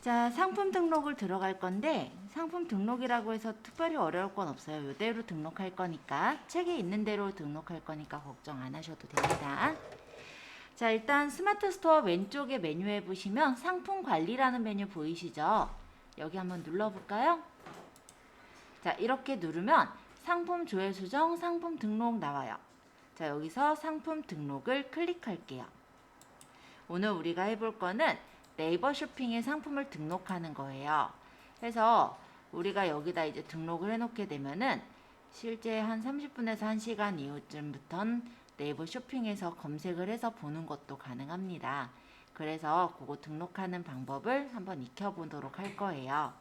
자, 상품 등록을 들어갈 건데 상품 등록이라고 해서 특별히 어려울 건 없어요. 이대로 등록할 거니까 책에 있는 대로 등록할 거니까 걱정 안 하셔도 됩니다. 자, 일단 스마트 스토어 왼쪽에 메뉴에 보시면 상품 관리라는 메뉴 보이시죠? 여기 한번 눌러볼까요? 자, 이렇게 누르면 상품 조회 수정, 상품 등록 나와요. 자, 여기서 상품 등록을 클릭할게요. 오늘 우리가 해볼 거는 네이버 쇼핑에 상품을 등록하는 거예요. 그래서 우리가 여기다 이제 등록을 해놓게 되면은 실제 한 30분에서 1시간 이후쯤부터는 네이버 쇼핑에서 검색을 해서 보는 것도 가능합니다. 그래서 그거 등록하는 방법을 한번 익혀보도록 할 거예요.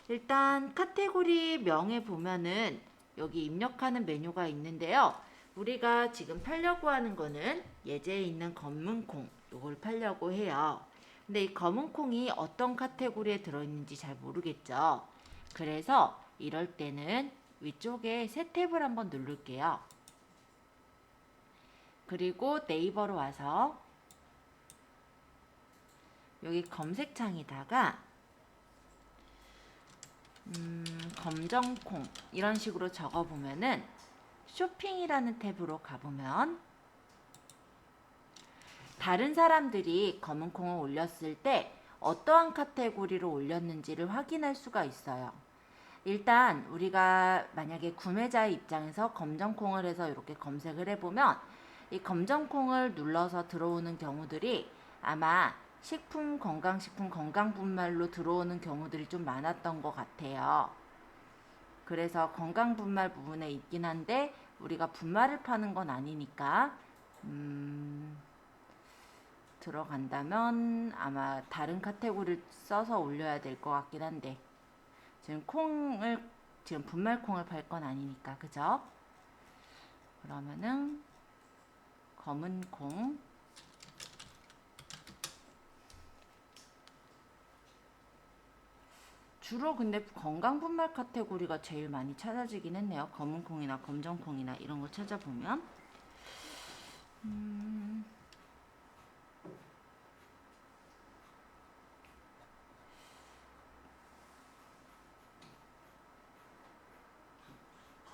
일단 카테고리 명에 보면은 여기 입력하는 메뉴가 있는데요. 우리가 지금 팔려고 하는 거는 예제에 있는 검은콩, 이걸 팔려고 해요. 근데 이 검은콩이 어떤 카테고리에 들어있는지 잘 모르겠죠. 그래서 이럴 때는 위쪽에 새 탭을 한번 누를게요. 그리고 네이버로 와서 여기 검색창에다가 검정콩 이런 식으로 적어보면은 쇼핑이라는 탭으로 가보면 다른 사람들이 검은콩을 올렸을 때 어떠한 카테고리로 올렸는지를 확인할 수가 있어요. 일단 우리가 만약에 구매자의 입장에서 검정콩을 해서 이렇게 검색을 해보면 이 검정콩을 눌러서 들어오는 경우들이 아마 식품, 건강식품, 건강분말로 들어오는 경우들이 좀 많았던 것 같아요. 그래서 건강분말 부분에 있긴 한데 우리가 분말을 파는 건 아니니까 들어간다면 아마 다른 카테고리를 써서 올려야 될 것 같긴 한데 지금 분말콩을 팔 건 아니니까 그죠? 그러면은 검은콩 주로 근데 건강분말 카테고리가 제일 많이 찾아지긴 했네요. 검은콩이나 검정콩이나 이런 거 찾아보면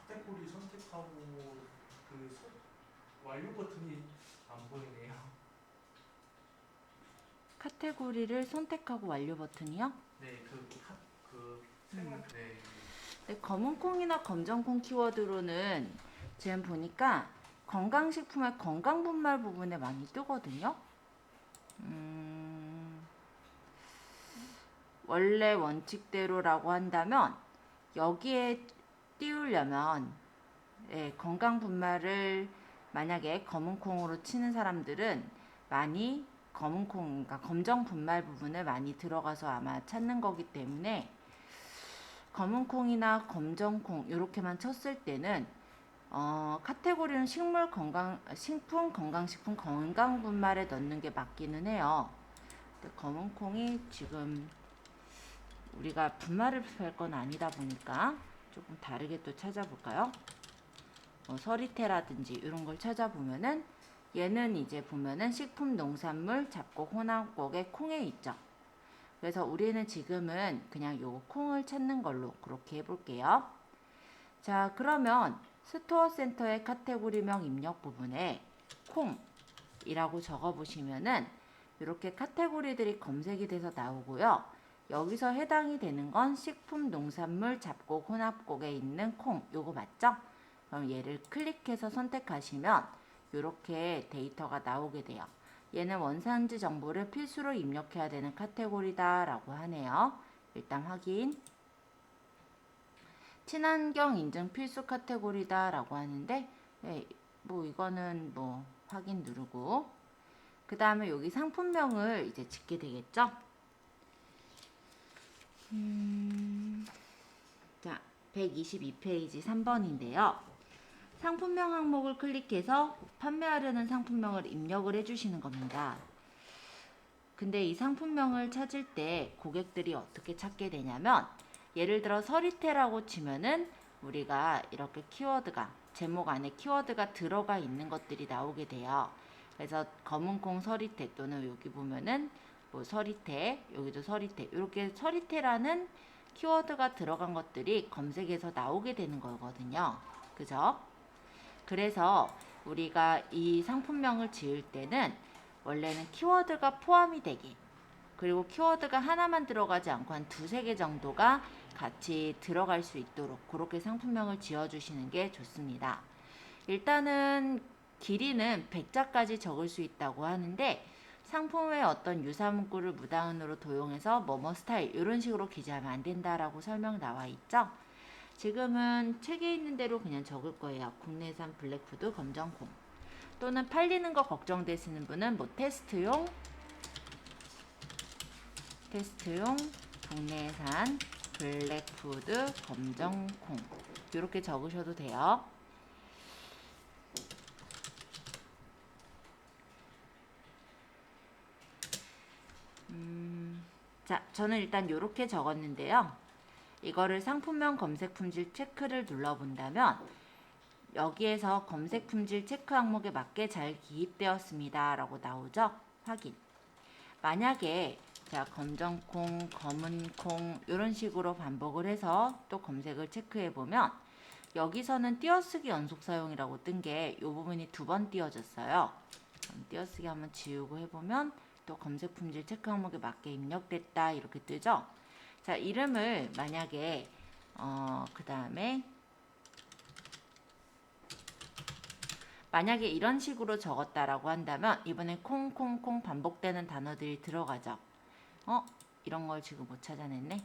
카테고리 선택하고 완료 버튼이 안 보이네요. 카테고리를 선택하고 완료 버튼이요. 네, 생각 네. 네, 검은콩이나 검정콩 키워드로는 지금 보니까 건강식품의 건강분말 부분에 많이 뜨거든요. 원래 원칙대로라고 한다면 여기에 띄우려면 건강분말을 만약에 검은콩으로 치는 사람들은 많이 검은콩, 그러니까 검정분말 부분을 많이 들어가서 아마 찾는 거기 때문에 검은콩이나 검정콩 이렇게만 쳤을 때는 카테고리는 식품, 건강식품, 건강분말에 넣는 게 맞기는 해요. 근데 검은콩이 지금 우리가 분말을 팔 건 아니다 보니까 조금 다르게 또 찾아볼까요? 서리태라든지 이런 걸 찾아보면은 얘는 이제 보면은 식품, 농산물, 잡곡, 혼합곡의 콩에 있죠. 그래서 우리는 지금은 그냥 요 콩을 찾는 걸로 그렇게 해볼게요. 자, 그러면 스토어 센터의 카테고리명 입력 부분에 콩이라고 적어보시면은 이렇게 카테고리들이 검색이 돼서 나오고요. 여기서 해당이 되는 건 식품, 농산물, 잡곡, 혼합곡에 있는 콩. 요거 맞죠? 그럼 얘를 클릭해서 선택하시면 이렇게 데이터가 나오게 돼요. 얘는 원산지 정보를 필수로 입력해야 되는 카테고리다 라고 하네요. 일단 확인. 친환경 인증 필수 카테고리다 라고 하는데 뭐 이거는 뭐 확인 누르고 그 다음에 여기 상품명을 이제 짓게 되겠죠. 자, 122페이지 3번인데요. 상품명 항목을 클릭해서 판매하려는 상품명을 입력을 해주시는 겁니다. 근데 이 상품명을 찾을 때 고객들이 어떻게 찾게 되냐면 예를 들어 서리태라고 치면은 우리가 이렇게 키워드가 제목 안에 키워드가 들어가 있는 것들이 나오게 돼요. 그래서 검은콩 서리태 또는 여기 보면은 뭐 서리태, 여기도 서리태, 이렇게 서리태라는 키워드가 들어간 것들이 검색에서 나오게 되는 거거든요. 그죠? 그래서 우리가 이 상품명을 지을 때는 원래는 키워드가 포함이 되게, 그리고 키워드가 하나만 들어가지 않고 한 두세 개 정도가 같이 들어갈 수 있도록 그렇게 상품명을 지어주시는 게 좋습니다. 일단은 길이는 100자까지 적을 수 있다고 하는데 상품의 어떤 유사 문구를 무단으로 도용해서 뭐뭐 스타일 이런 식으로 기재하면 안 된다라고 설명 나와 있죠. 지금은 책에 있는 대로 그냥 적을 거예요. 국내산 블랙푸드 검정콩. 또는 팔리는 거 걱정되시는 분은 뭐 테스트용 국내산 블랙푸드 검정콩 이렇게 적으셔도 돼요. 자, 저는 일단 이렇게 적었는데요. 이거를 상품명 검색 품질 체크를 눌러본다면 여기에서 검색 품질 체크 항목에 맞게 잘 기입되었습니다 라고 나오죠. 확인. 만약에 자, 검정콩, 검은콩 이런 식으로 반복을 해서 또 검색을 체크해 보면 여기서는 띄어쓰기 연속 사용이라고 뜬 게 이 부분이 두 번 띄어졌어요. 그럼 띄어쓰기 한번 지우고 해보면 또 검색 품질 체크 항목에 맞게 입력됐다 이렇게 뜨죠. 자, 이름을 만약에 그 다음에 만약에 이런 식으로 적었다라고 한다면 이번에 콩콩콩 반복되는 단어들이 들어가죠. 이런 걸 지금 못 찾아냈네.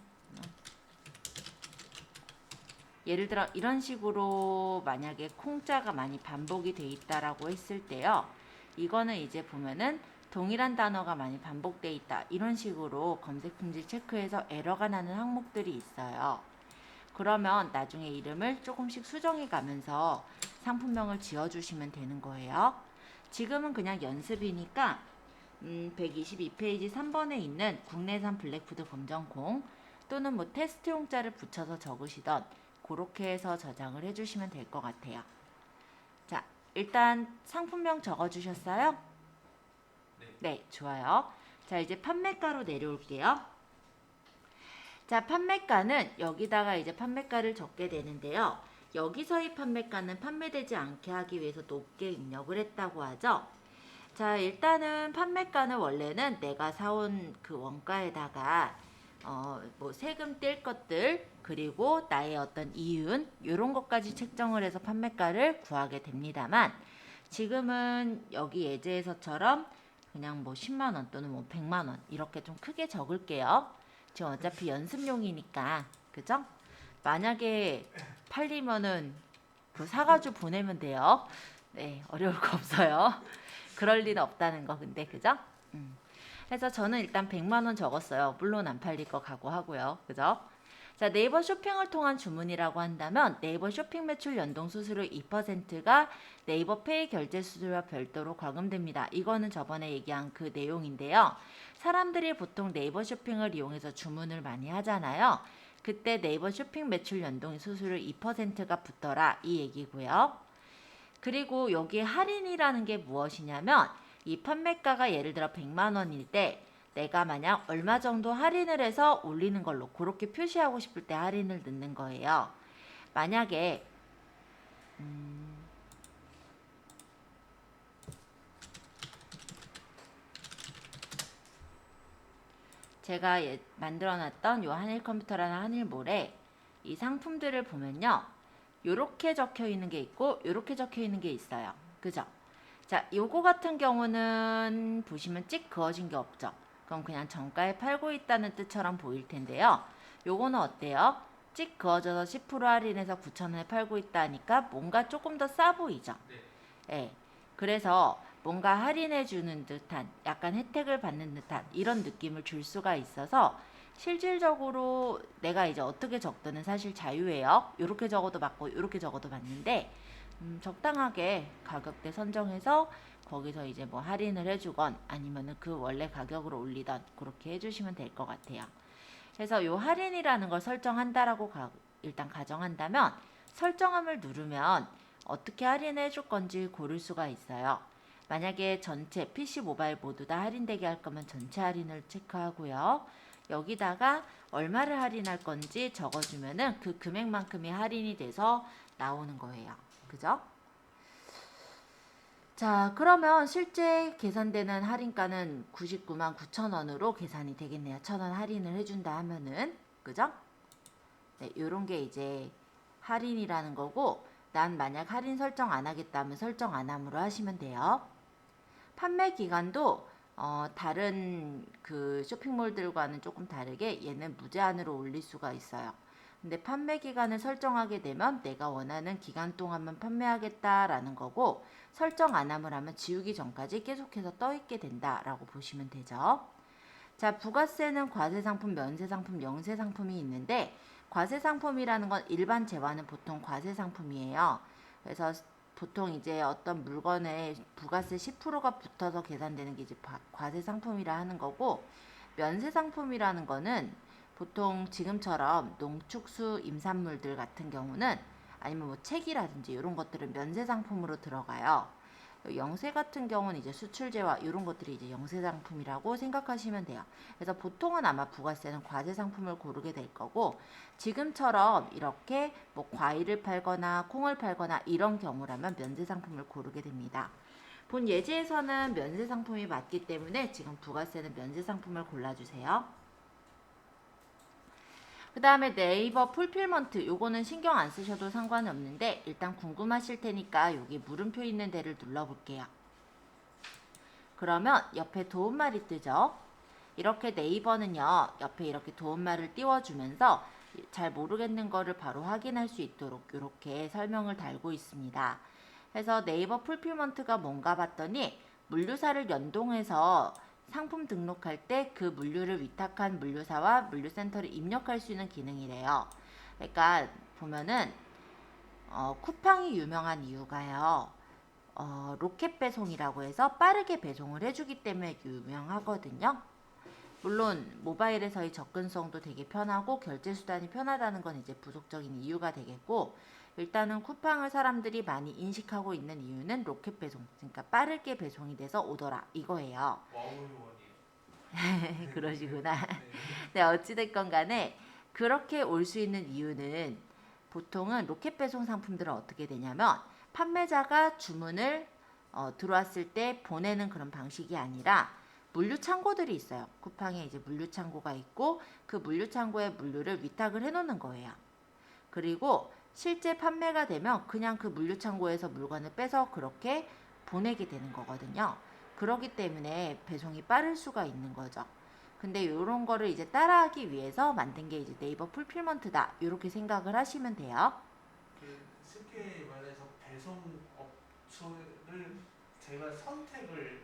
예를 들어 이런 식으로 만약에 콩자가 많이 반복이 돼 있다라고 했을 때요. 이거는 이제 보면은 동일한 단어가 많이 반복돼 있다. 이런 식으로 검색 품질 체크해서 에러가 나는 항목들이 있어요. 그러면 나중에 이름을 조금씩 수정해 가면서 상품명을 지어주시면 되는 거예요. 지금은 그냥 연습이니까 122페이지 3번에 있는 국내산 블랙푸드 검정콩 또는 뭐 테스트용자를 붙여서 적으시던 그렇게 해서 저장을 해주시면 될 것 같아요. 자, 일단 상품명 적어주셨어요? 네, 좋아요. 자, 이제 판매가로 내려올게요. 자, 판매가는 여기다가 이제 판매가를 적게 되는데요. 여기서의 판매가는 판매되지 않게 하기 위해서 높게 입력을 했다고 하죠. 자, 일단은 판매가는 원래는 내가 사온 그 원가에다가 뭐 세금 뗄 것들 그리고 나의 어떤 이윤 이런 것까지 책정을 해서 판매가를 구하게 됩니다만 지금은 여기 예제에서처럼 그냥 뭐 10만원 또는 뭐 100만원 이렇게 좀 크게 적을게요. 지금 어차피 연습용이니까 그죠? 만약에 팔리면은 그 사가지고 보내면 돼요. 네, 어려울 거 없어요. 그럴 리는 없다는 거 근데 그죠? 그래서 저는 일단 100만원 적었어요. 물론 안 팔릴 거 각오하고요. 그죠? 자, 네이버 쇼핑을 통한 주문이라고 한다면 네이버 쇼핑 매출 연동 수수료 2%가 네이버 페이 결제 수수료와 별도로 과금됩니다. 이거는 저번에 얘기한 그 내용인데요. 사람들이 보통 네이버 쇼핑을 이용해서 주문을 많이 하잖아요. 그때 네이버 쇼핑 매출 연동 수수료 2%가 붙더라 이 얘기고요. 그리고 여기 할인이라는 게 무엇이냐면 이 판매가가 예를 들어 100만 원일 때 내가 만약 얼마 정도 할인을 해서 올리는 걸로 그렇게 표시하고 싶을 때 할인을 넣는 거예요. 만약에 제가 만들어놨던 요 한일 컴퓨터라는 한일몰에 이 상품들을 보면요. 요렇게 적혀 있는 게 있고 요렇게 적혀 있는 게 있어요. 그죠? 자, 요거 같은 경우는 보시면 찍 그어진 게 없죠. 그럼 그냥 정가에 팔고 있다는 뜻처럼 보일 텐데요. 요거는 어때요? 찍 그어져서 10% 할인해서 9,000원에 팔고 있다니까 뭔가 조금 더 싸 보이죠? 네. 그래서 뭔가 할인해 주는 듯한 약간 혜택을 받는 듯한 이런 느낌을 줄 수가 있어서 실질적으로 내가 이제 어떻게 적든 사실 자유예요. 이렇게 적어도 맞고 이렇게 적어도 맞는데 적당하게 가격대 선정해서 거기서 이제 뭐 할인을 해주건 아니면은 그 원래 가격으로 올리던 그렇게 해주시면 될 것 같아요. 그래서 요 할인이라는 걸 설정한다라고 일단 가정한다면 설정함을 누르면 어떻게 할인해 줄 건지 고를 수가 있어요. 만약에 전체 PC 모바일 모두 다 할인되게 할 거면 전체 할인을 체크하고요. 여기다가 얼마를 할인할 건지 적어주면은 그 금액만큼이 할인이 돼서 나오는 거예요. 그죠? 자, 그러면 실제 계산되는 할인가는 99만 9천 원으로 계산이 되겠네요. 1,000원 할인을 해준다 하면은. 그죠? 네, 요런 게 이제 할인이라는 거고, 난 만약 할인 설정 안 하겠다면 설정 안 함으로 하시면 돼요. 판매 기간도 다른 그 쇼핑몰들과는 조금 다르게 얘는 무제한으로 올릴 수가 있어요. 근데 판매 기간을 설정하게 되면 내가 원하는 기간 동안만 판매하겠다라는 거고, 설정 안 함을 하면 지우기 전까지 계속해서 떠 있게 된다라고 보시면 되죠. 자, 부가세는 과세상품, 면세상품, 영세상품이 있는데, 과세상품이라는 건 일반 재화는 보통 과세상품이에요. 그래서 보통 이제 어떤 물건에 부가세 10%가 붙어서 계산되는 게 이제 과세상품이라 하는 거고, 면세상품이라는 거는 보통 지금처럼 농축수 임산물들 같은 경우는 아니면 뭐 책이라든지 이런 것들은 면세상품으로 들어가요. 영세 같은 경우는 이제 수출재화 이런 것들이 이제 영세상품이라고 생각하시면 돼요. 그래서 보통은 아마 부가세는 과세상품을 고르게 될 거고, 지금처럼 이렇게 뭐 과일을 팔거나 콩을 팔거나 이런 경우라면 면세상품을 고르게 됩니다. 본 예제에서는 면세상품이 맞기 때문에 지금 부가세는 면세상품을 골라주세요. 그 다음에 네이버 풀필먼트 요거는 신경 안 쓰셔도 상관은 없는데 일단 궁금하실 테니까 여기 물음표 있는 데를 눌러볼게요. 그러면 옆에 도움말이 뜨죠. 이렇게 네이버는요 옆에 이렇게 도움말을 띄워주면서 잘 모르겠는 거를 바로 확인할 수 있도록 이렇게 설명을 달고 있습니다. 그래서 네이버 풀필먼트가 뭔가 봤더니 물류사를 연동해서 상품 등록할 때 그 물류를 위탁한 물류사와 물류센터를 입력할 수 있는 기능이래요. 그러니까 보면은 쿠팡이 유명한 이유가요. 로켓 배송이라고 해서 빠르게 배송을 해주기 때문에 유명하거든요. 물론 모바일에서의 접근성도 되게 편하고 결제 수단이 편하다는 건 이제 부속적인 이유가 되겠고, 일단은 쿠팡을 사람들이 많이 인식하고 있는 이유는 로켓 배송, 그러니까 빠르게 배송이 돼서 오더라 이거예요. 와우유원이에요. 그러시구나. 네. 네, 어찌됐건 간에 그렇게 올 수 있는 이유는 보통은 로켓 배송 상품들은 어떻게 되냐면 판매자가 주문을 들어왔을 때 보내는 그런 방식이 아니라 물류 창고들이 있어요. 쿠팡에 이제 물류 창고가 있고 그 물류 창고에 물류를 위탁을 해놓는 거예요. 그리고 실제 판매가 되면 그냥 그 물류 창고에서 물건을 빼서 그렇게 보내게 되는 거거든요. 그렇기 때문에 배송이 빠를 수가 있는 거죠. 근데 이런 거를 이제 따라하기 위해서 만든 게 이제 네이버 풀필먼트다. 이렇게 생각을 하시면 돼요. 쉽게 말해서 배송 업소를 제가 선택을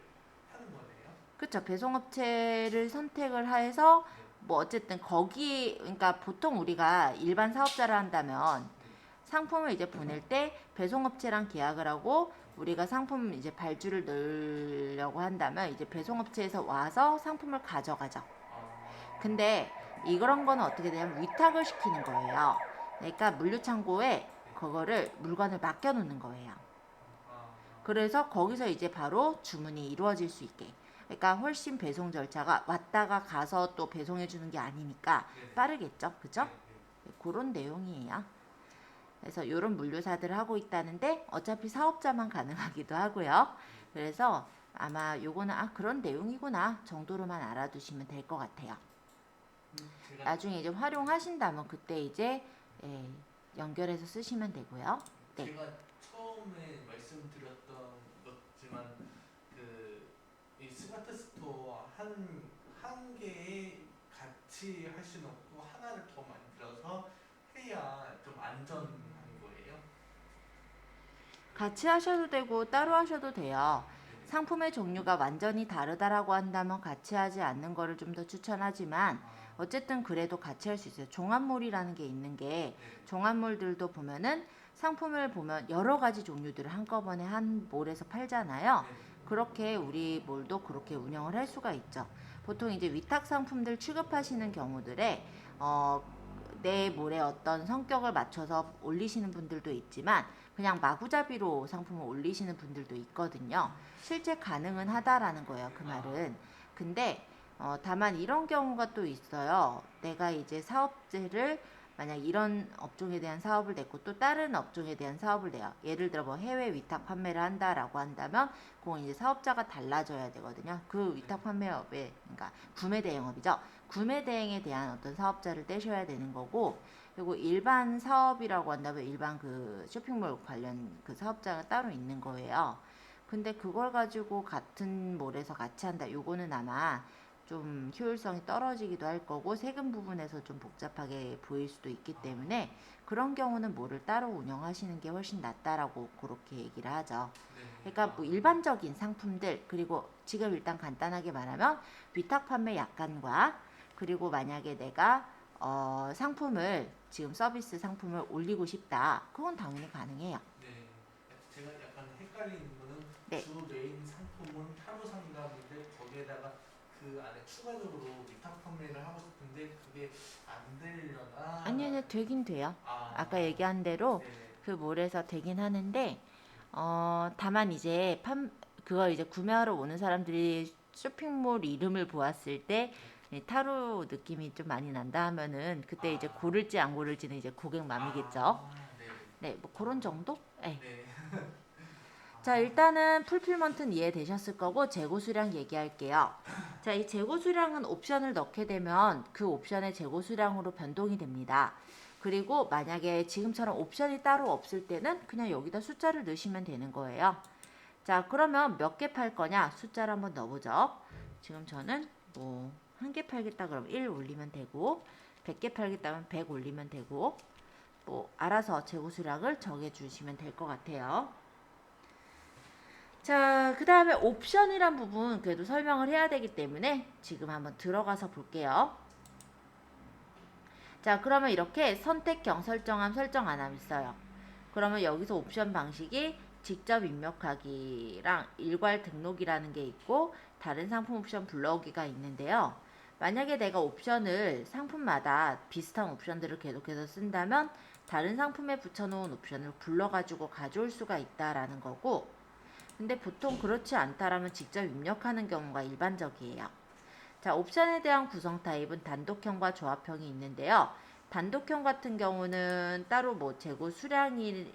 하는 거네요. 그렇죠. 배송업체를 선택을 해서 네. 뭐 어쨌든 거기 그러니까 보통 우리가 일반 사업자를 한다면 네. 상품을 이제 보낼 때 배송업체랑 계약을 하고 우리가 상품 이제 발주를 넣으려고 한다면 이제 배송업체에서 와서 상품을 가져가죠. 근데 이런 거는 어떻게 되냐면 위탁을 시키는 거예요. 그러니까 물류창고에 그거를 물건을 맡겨 놓는 거예요. 그래서 거기서 이제 바로 주문이 이루어질 수 있게. 그러니까 훨씬 배송 절차가 왔다가 가서 또 배송해 주는 게 아니니까 빠르겠죠. 그죠? 그런 내용이에요. 그래서 이런 물류사들을 하고 있다는데 어차피 사업자만 가능하기도 하고요. 그래서 아마 요거는 그런 내용이구나 정도로만 알아두시면 될 것 같아요. 나중에 이제 활용하신다면 그때 이제 연결해서 쓰시면 되고요. 네. 제가 처음에 말씀드렸던 거지만 이 스마트 스토어 한 개에 같이 할 수는 없고 하나를 더 만들어서 해야 좀 안전한 거예요. 같이 하셔도 되고 따로 하셔도 돼요. 상품의 종류가 완전히 다르다라고 한다면 같이 하지 않는 거를 좀 더 추천하지만 어쨌든 그래도 같이 할 수 있어요. 종합몰이라는 게 있는 게 종합몰들도 보면은 상품을 보면 여러 가지 종류들을 한꺼번에 한 몰에서 팔잖아요. 그렇게 우리 몰도 그렇게 운영을 할 수가 있죠. 보통 이제 위탁 상품들 취급하시는 경우들에 내 몰에 어떤 성격을 맞춰서 올리시는 분들도 있지만 그냥 마구잡이로 상품을 올리시는 분들도 있거든요. 실제 가능은 하다라는 거예요. 그 말은. 근데 다만 이런 경우가 또 있어요. 내가 이제 사업체를 만약 이런 업종에 대한 사업을 냈고 또 다른 업종에 대한 사업을 내요. 예를 들어 뭐 해외 위탁 판매를 한다라고 한다면 그건 이제 사업자가 달라져야 되거든요. 그 위탁 판매업에 그러니까 구매 대행업이죠. 구매 대행에 대한 어떤 사업자를 떼셔야 되는 거고 그리고 일반 사업이라고 한다면 일반 그 쇼핑몰 관련 그 사업자가 따로 있는 거예요. 근데 그걸 가지고 같은 몰에서 같이 한다. 요거는 아마 좀 효율성이 떨어지기도 할 거고 세금 부분에서 좀 복잡하게 보일 수도 있기 때문에 그런 경우는 뭐를 따로 운영하시는 게 훨씬 낫다라고 그렇게 얘기를 하죠. 그러니까 뭐 일반적인 상품들 그리고 지금 일단 간단하게 말하면 위탁 판매 약관과 그리고 만약에 내가 상품을 지금 서비스 상품을 올리고 싶다. 그건 당연히 가능해요. 네. 제가 약간 헷갈리는 거는 네. 주 메인 상품은 타로 상담인데 거기에다가 그 안에 추가적으로 위탁 판매를 하고 싶은데 그게 안 되려나? 아니요, 되긴 돼요. 아까 얘기한 대로 네네. 그 몰에서 되긴 하는데 다만 이제 그걸 이제 구매하러 오는 사람들이 쇼핑몰 이름을 보았을 때 타로 느낌이 좀 많이 난다 하면은 그때 이제 고를지 안 고를지는 이제 고객 맘이겠죠. 네. 네, 뭐 그런 정도? 네. 네. 자, 일단은 풀필먼트는 이해되셨을 거고 재고 수량 얘기할게요. 자, 이 재고 수량은 옵션을 넣게 되면 그 옵션의 재고 수량으로 변동이 됩니다. 그리고 만약에 지금처럼 옵션이 따로 없을 때는 그냥 여기다 숫자를 넣으시면 되는 거예요. 자, 그러면 몇 개 팔 거냐? 숫자를 한번 넣어보죠. 지금 저는 뭐 한 개 팔겠다 그러면 1 올리면 되고 100개 팔겠다면 100 올리면 되고 뭐 알아서 재고 수량을 정해 주시면 될 것 같아요. 자, 그 다음에 옵션이란 부분 그래도 설명을 해야 되기 때문에 지금 한번 들어가서 볼게요. 자, 그러면 이렇게 선택형 설정함 설정 안함 있어요. 그러면 여기서 옵션 방식이 직접 입력하기랑 일괄 등록이라는 게 있고 다른 상품 옵션 불러오기가 있는데요. 만약에 내가 옵션을 상품마다 비슷한 옵션들을 계속해서 쓴다면 다른 상품에 붙여놓은 옵션을 불러가지고 가져올 수가 있다라는 거고 근데 보통 그렇지 않다라면 직접 입력하는 경우가 일반적이에요. 자, 옵션에 대한 구성 타입은 단독형과 조합형이 있는데요. 단독형 같은 경우는 따로 뭐 재고 수량이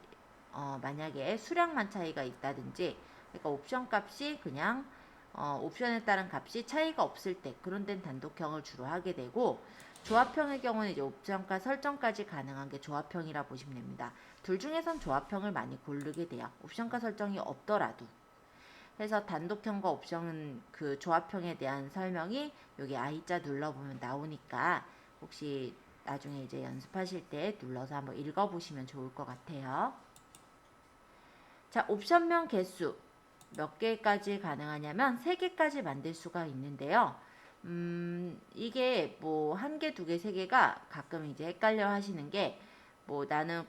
만약에 수량만 차이가 있다든지 그러니까 옵션 값이 그냥 옵션에 따른 값이 차이가 없을 때 그런 데는 단독형을 주로 하게 되고 조합형의 경우는 이제 옵션과 설정까지 가능한 게 조합형이라 보시면 됩니다. 둘 중에선 조합형을 많이 고르게 돼요. 옵션과 설정이 없더라도. 그래서 단독형과 옵션 그 조합형에 대한 설명이 여기 I자 눌러보면 나오니까 혹시 나중에 이제 연습하실 때 눌러서 한번 읽어보시면 좋을 것 같아요. 자, 옵션명 개수 몇 개까지 가능하냐면 3개까지 만들 수가 있는데요. 이게 뭐 1개, 2개, 3개가 가끔 이제 헷갈려 하시는 게 뭐 나는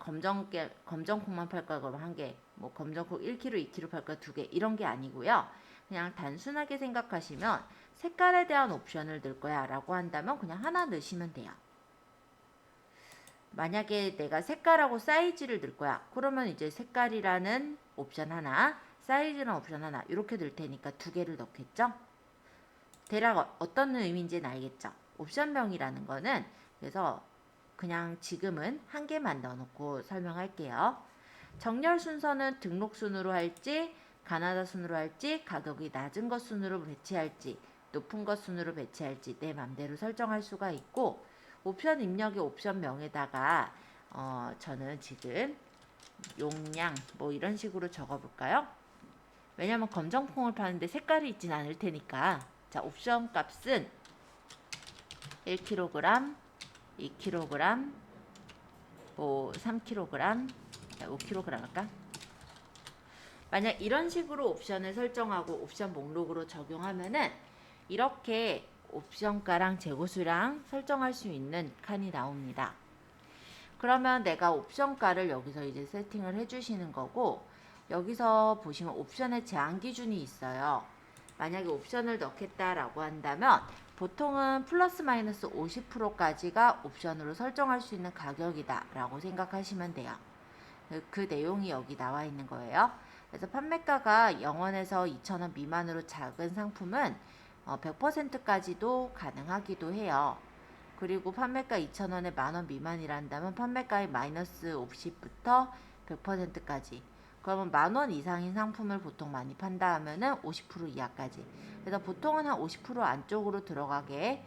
검정콩만 팔 거야 그러면 1개, 뭐 검정콩 1kg, 2kg 팔 거야 2개 이런 게 아니고요. 그냥 단순하게 생각하시면 색깔에 대한 옵션을 넣을 거야 라고 한다면 그냥 하나 넣으시면 돼요. 만약에 내가 색깔하고 사이즈를 넣을 거야. 그러면 이제 색깔이라는 옵션 하나, 사이즈라는 옵션 하나 이렇게 넣을 테니까 2개를 넣겠죠? 대략 어떤 의미인지는 알겠죠? 옵션명이라는 거는 그래서 그냥 지금은 1개만 넣어놓고 설명할게요. 정렬 순서는 등록 순으로 할지 가나다 순으로 할지 가격이 낮은 것 순으로 배치할지 높은 것 순으로 배치할지 내 맘대로 설정할 수가 있고 옵션 입력의 옵션명에다가 저는 지금 용량 뭐 이런 식으로 적어볼까요? 왜냐면 검정콩을 파는데 색깔이 있진 않을 테니까 자 옵션 값은 1kg 2kg, 뭐 3kg, 5kg 할까? 만약 이런 식으로 옵션을 설정하고 옵션 목록으로 적용하면은 이렇게 옵션가랑 재고수량 설정할 수 있는 칸이 나옵니다. 그러면 내가 옵션가를 여기서 이제 세팅을 해주시는 거고 여기서 보시면 옵션의 제한 기준이 있어요. 만약에 옵션을 넣겠다라고 한다면 보통은 플러스 마이너스 50%까지가 옵션으로 설정할 수 있는 가격이다 라고 생각하시면 돼요. 그 내용이 여기 나와 있는 거예요. 그래서 판매가가 0원에서 2,000원 미만으로 작은 상품은 100%까지도 가능하기도 해요. 그리고 판매가 2,000원에 만원 미만이란다면 판매가의 마이너스 50부터 100%까지. 그러면 만원 이상인 상품을 보통 많이 판다 하면은 50% 이하까지. 그래서 보통은 한 50% 안쪽으로 들어가게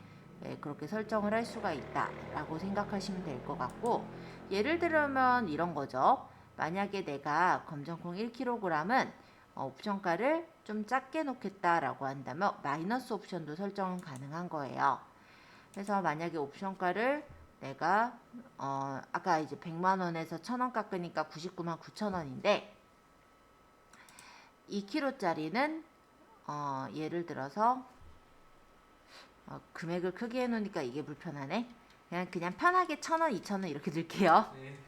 그렇게 설정을 할 수가 있다라고 생각하시면 될 것 같고, 예를 들면 이런 거죠. 만약에 내가 검정콩 1kg은 옵션가를 좀 작게 놓겠다라고 한다면 마이너스 옵션도 설정은 가능한 거예요. 그래서 만약에 옵션가를 내가 아까 이제 100만원에서 1,000원 깎으니까 99만 9천원인데 2kg짜리는 예를 들어서 금액을 크게 해놓으니까 이게 불편하네. 그냥 편하게 1,000원, 2,000원 이렇게 넣을게요. 네.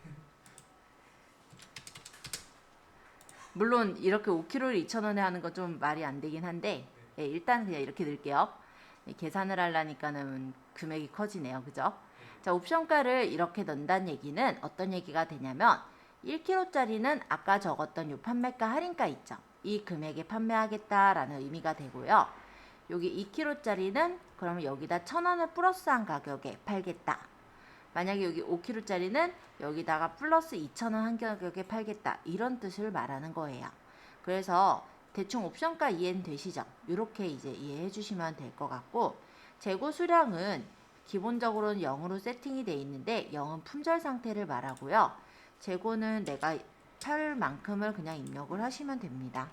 물론 이렇게 5kg를 2,000원에 하는 건 좀 말이 안 되긴 한데 일단 그냥 이렇게 넣을게요. 계산을 하려니까는 금액이 커지네요. 그죠? 자, 옵션가를 이렇게 넣는다는 얘기는 어떤 얘기가 되냐면 1kg짜리는 아까 적었던 요 판매가 할인가 있죠. 이 금액에 판매하겠다라는 의미가 되고요. 여기 2kg짜리는 그러면 여기다 1,000원을 플러스한 가격에 팔겠다. 만약에 여기 5kg짜리는 여기다가 플러스 2,000원 한 가격에 팔겠다. 이런 뜻을 말하는 거예요. 그래서 대충 옵션가 이해는 되시죠? 이렇게 이제 이해해 주시면 될 것 같고, 재고 수량은 기본적으로는 0으로 세팅이 되어 있는데 0은 품절 상태를 말하고요. 재고는 내가 팔 만큼을 그냥 입력을 하시면 됩니다.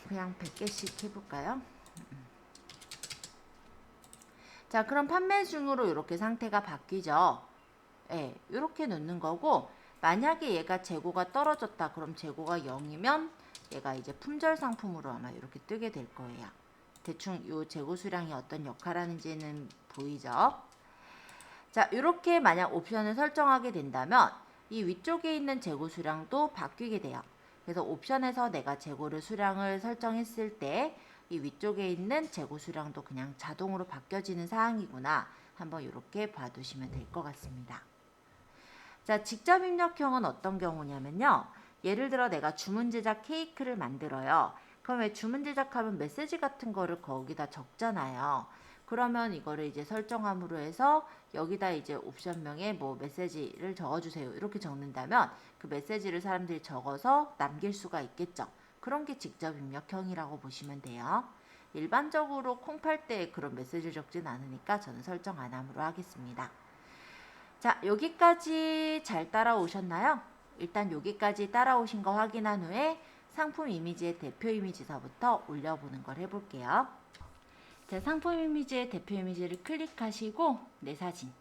그냥 100개씩 해볼까요? 자, 그럼 판매 중으로 이렇게 상태가 바뀌죠. 예, 이렇게 넣는 거고, 만약에 얘가 재고가 떨어졌다. 그럼 재고가 0이면 얘가 이제 품절 상품으로 아마 이렇게 뜨게 될 거예요. 대충 이 재고 수량이 어떤 역할을 하는지는 보이죠? 자, 이렇게 만약 옵션을 설정하게 된다면 이 위쪽에 있는 재고 수량도 바뀌게 돼요. 그래서 옵션에서 내가 재고를 수량을 설정했을 때 이 위쪽에 있는 재고 수량도 그냥 자동으로 바뀌어지는 사항이구나. 한번 이렇게 봐두시면 될 것 같습니다. 자, 직접 입력형은 어떤 경우냐면요. 예를 들어 내가 주문 제작 케이크를 만들어요. 그럼 왜 주문 제작하면 메시지 같은 거를 거기다 적잖아요. 그러면 이거를 이제 설정함으로 해서 여기다 이제 옵션명에 뭐 메시지를 적어주세요. 이렇게 적는다면 그 메시지를 사람들이 적어서 남길 수가 있겠죠. 그런 게 직접 입력형이라고 보시면 돼요. 일반적으로 콩 팔 때 그런 메시지를 적진 않으니까 저는 설정 안 함으로 하겠습니다. 자, 여기까지 잘 따라오셨나요? 일단 여기까지 따라오신 거 확인한 후에 상품 이미지의 대표 이미지서부터 올려보는 걸 해볼게요. 자, 상품 이미지의 대표 이미지를 클릭하시고 내 사진.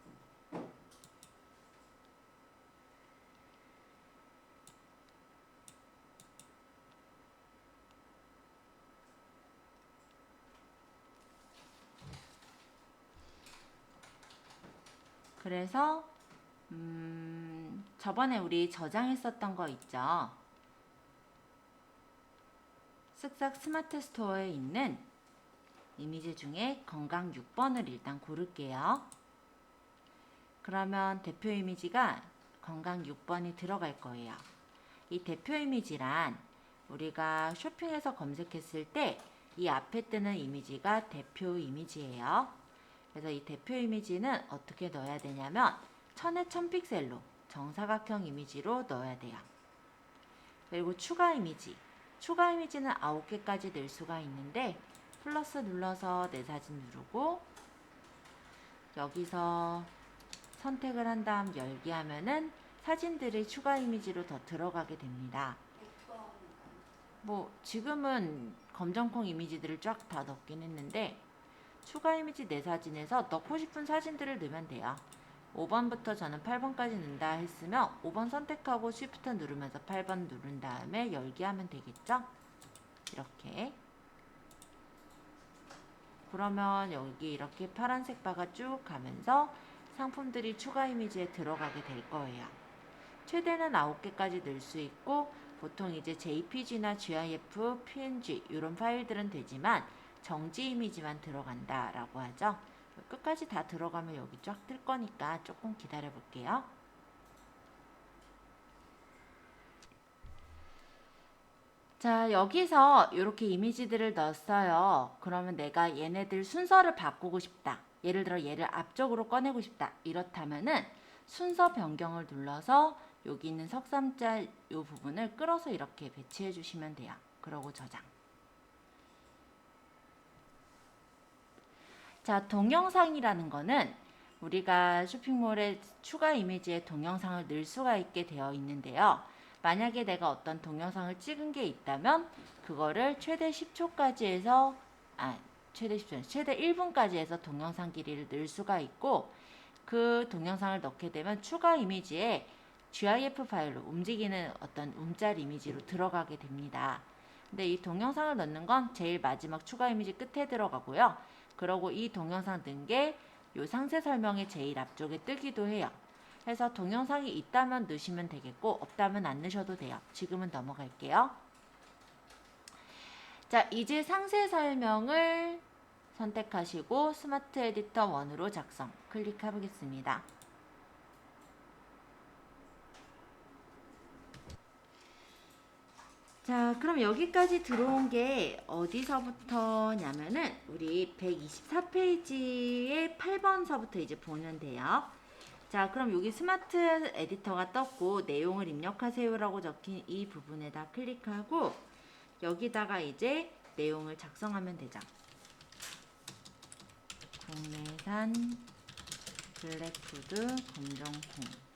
그래서 저번에 우리 저장했었던 거 있죠. 쓱싹 스마트 스토어에 있는 이미지 중에 건강 6번을 일단 고를게요. 그러면 대표 이미지가 건강 6번이 들어갈 거예요. 이 대표 이미지란 우리가 쇼핑에서 검색했을 때 이 앞에 뜨는 이미지가 대표 이미지예요. 그래서 이 대표 이미지는 어떻게 넣어야 되냐면 1000에 1000픽셀로 정사각형 이미지로 넣어야 돼요. 그리고 추가 이미지. 추가 이미지는 9개까지 낼 수가 있는데 플러스 눌러서 내 사진 누르고 여기서 선택을 한 다음 열기 하면은 사진들이 추가 이미지로 더 들어가게 됩니다. 뭐 지금은 검정콩 이미지들을 쫙 다 넣긴 했는데 추가 이미지 내 사진에서 넣고 싶은 사진들을 넣으면 돼요. 5번부터 저는 8번까지 넣는다 했으면 5번 선택하고 쉬프트 누르면서 8번 누른 다음에 열기 하면 되겠죠? 이렇게. 그러면 여기 이렇게 파란색 바가 쭉 가면서 상품들이 추가 이미지에 들어가게 될 거예요. 최대는 9개까지 넣을 수 있고 보통 이제 JPG나 GIF, PNG 이런 파일들은 되지만 정지 이미지만 들어간다라고 하죠. 끝까지 다 들어가면 여기 쫙 뜰 거니까 조금 기다려 볼게요. 자, 여기서 이렇게 이미지들을 넣었어요. 그러면 내가 얘네들 순서를 바꾸고 싶다. 예를 들어 얘를 앞쪽으로 꺼내고 싶다. 이렇다면은 순서 변경을 눌러서 여기 있는 석삼자 이 부분을 끌어서 이렇게 배치해 주시면 돼요. 그러고 저장. 자, 동영상이라는 거는 우리가 쇼핑몰에 추가 이미지에 동영상을 넣을 수가 있게 되어 있는데요. 만약에 내가 어떤 동영상을 찍은 게 있다면 그거를 최대 10초까지 해서 최대 10초, 최대 1분까지 해서 동영상 길이를 넣을 수가 있고, 그 동영상을 넣게 되면 추가 이미지에 GIF 파일로 움직이는 어떤 움짤 이미지로 들어가게 됩니다. 근데 이 동영상을 넣는 건 제일 마지막 추가 이미지 끝에 들어가고요. 그러고 이 동영상 넣은 게 요 상세 설명의 제일 앞쪽에 뜨기도 해요. 그래서 동영상이 있다면 넣으시면 되겠고 없다면 안 넣으셔도 돼요. 지금은 넘어갈게요. 자, 이제 상세 설명을 선택하시고 스마트 에디터 1으로 작성 클릭해 보겠습니다. 자, 그럼 여기까지 들어온 게 어디서부터냐면은 우리 124페이지의 8번서부터 이제 보면 돼요. 자, 그럼 여기 스마트 에디터가 떴고 내용을 입력하세요라고 적힌 이 부분에다 클릭하고 여기다가 이제 내용을 작성하면 되죠. 국내산 블랙푸드 검정콩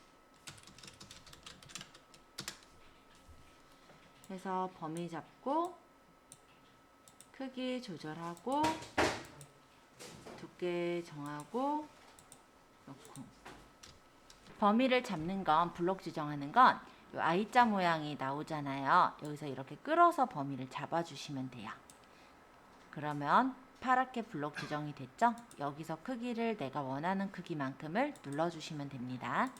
해서 범위 잡고 크기 조절하고 두께 정하고 넣고, 범위를 잡는 건 블록 지정하는 건 요 I자 모양이 나오잖아요. 여기서 이렇게 끌어서 범위를 잡아주시면 돼요. 그러면 파랗게 블록 지정이 됐죠? 여기서 크기를 내가 원하는 크기만큼을 눌러주시면 됩니다.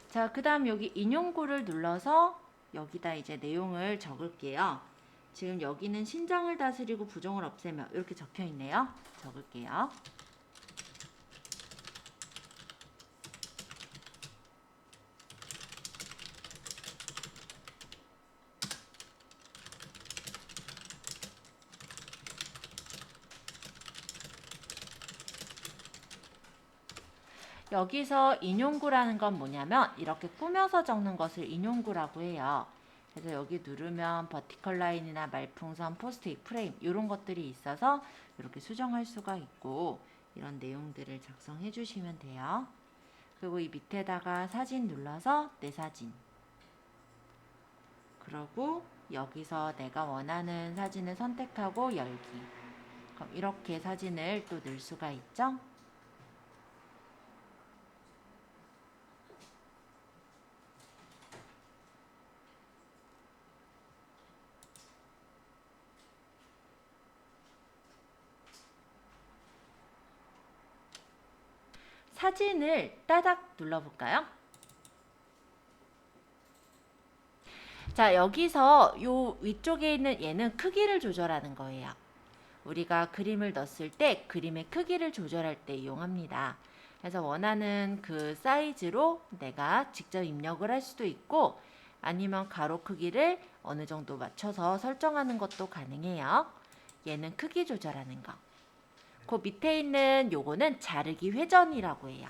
자, 그 다음 여기 인용구를 눌러서 여기다 이제 내용을 적을게요. 지금 여기는 신장을 다스리고 부종을 없애며 이렇게 적혀 있네요. 적을게요. 여기서 인용구라는 건 뭐냐면 이렇게 꾸며서 적는 것을 인용구라고 해요. 그래서 여기 누르면 버티컬 라인이나 말풍선, 포스트잇, 프레임 이런 것들이 있어서 이렇게 수정할 수가 있고 이런 내용들을 작성해 주시면 돼요. 그리고 이 밑에다가 사진 눌러서 내 사진, 그리고 여기서 내가 원하는 사진을 선택하고 열기. 그럼 이렇게 사진을 또 넣을 수가 있죠. 사진을 따닥 눌러볼까요? 자, 여기서 요 위쪽에 있는 얘는 크기를 조절하는 거예요. 우리가 그림을 넣었을 때 그림의 크기를 조절할 때 이용합니다. 그래서 원하는 그 사이즈로 내가 직접 입력을 할 수도 있고 아니면 가로 크기를 어느 정도 맞춰서 설정하는 것도 가능해요. 얘는 크기 조절하는 거. 그 밑에 있는 요거는 자르기 회전이라고 해요.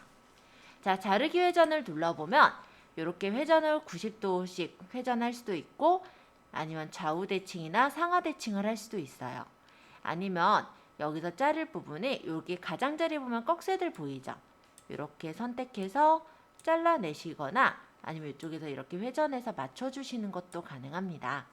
자, 자르기 회전을 눌러보면 이렇게 회전을 90도씩 회전할 수도 있고 아니면 좌우 대칭이나 상하 대칭을 할 수도 있어요. 아니면 여기서 자를 부분이 여기 가장자리 보면 꺽쇠들 보이죠? 이렇게 선택해서 잘라내시거나 아니면 이쪽에서 이렇게 회전해서 맞춰주시는 것도 가능합니다.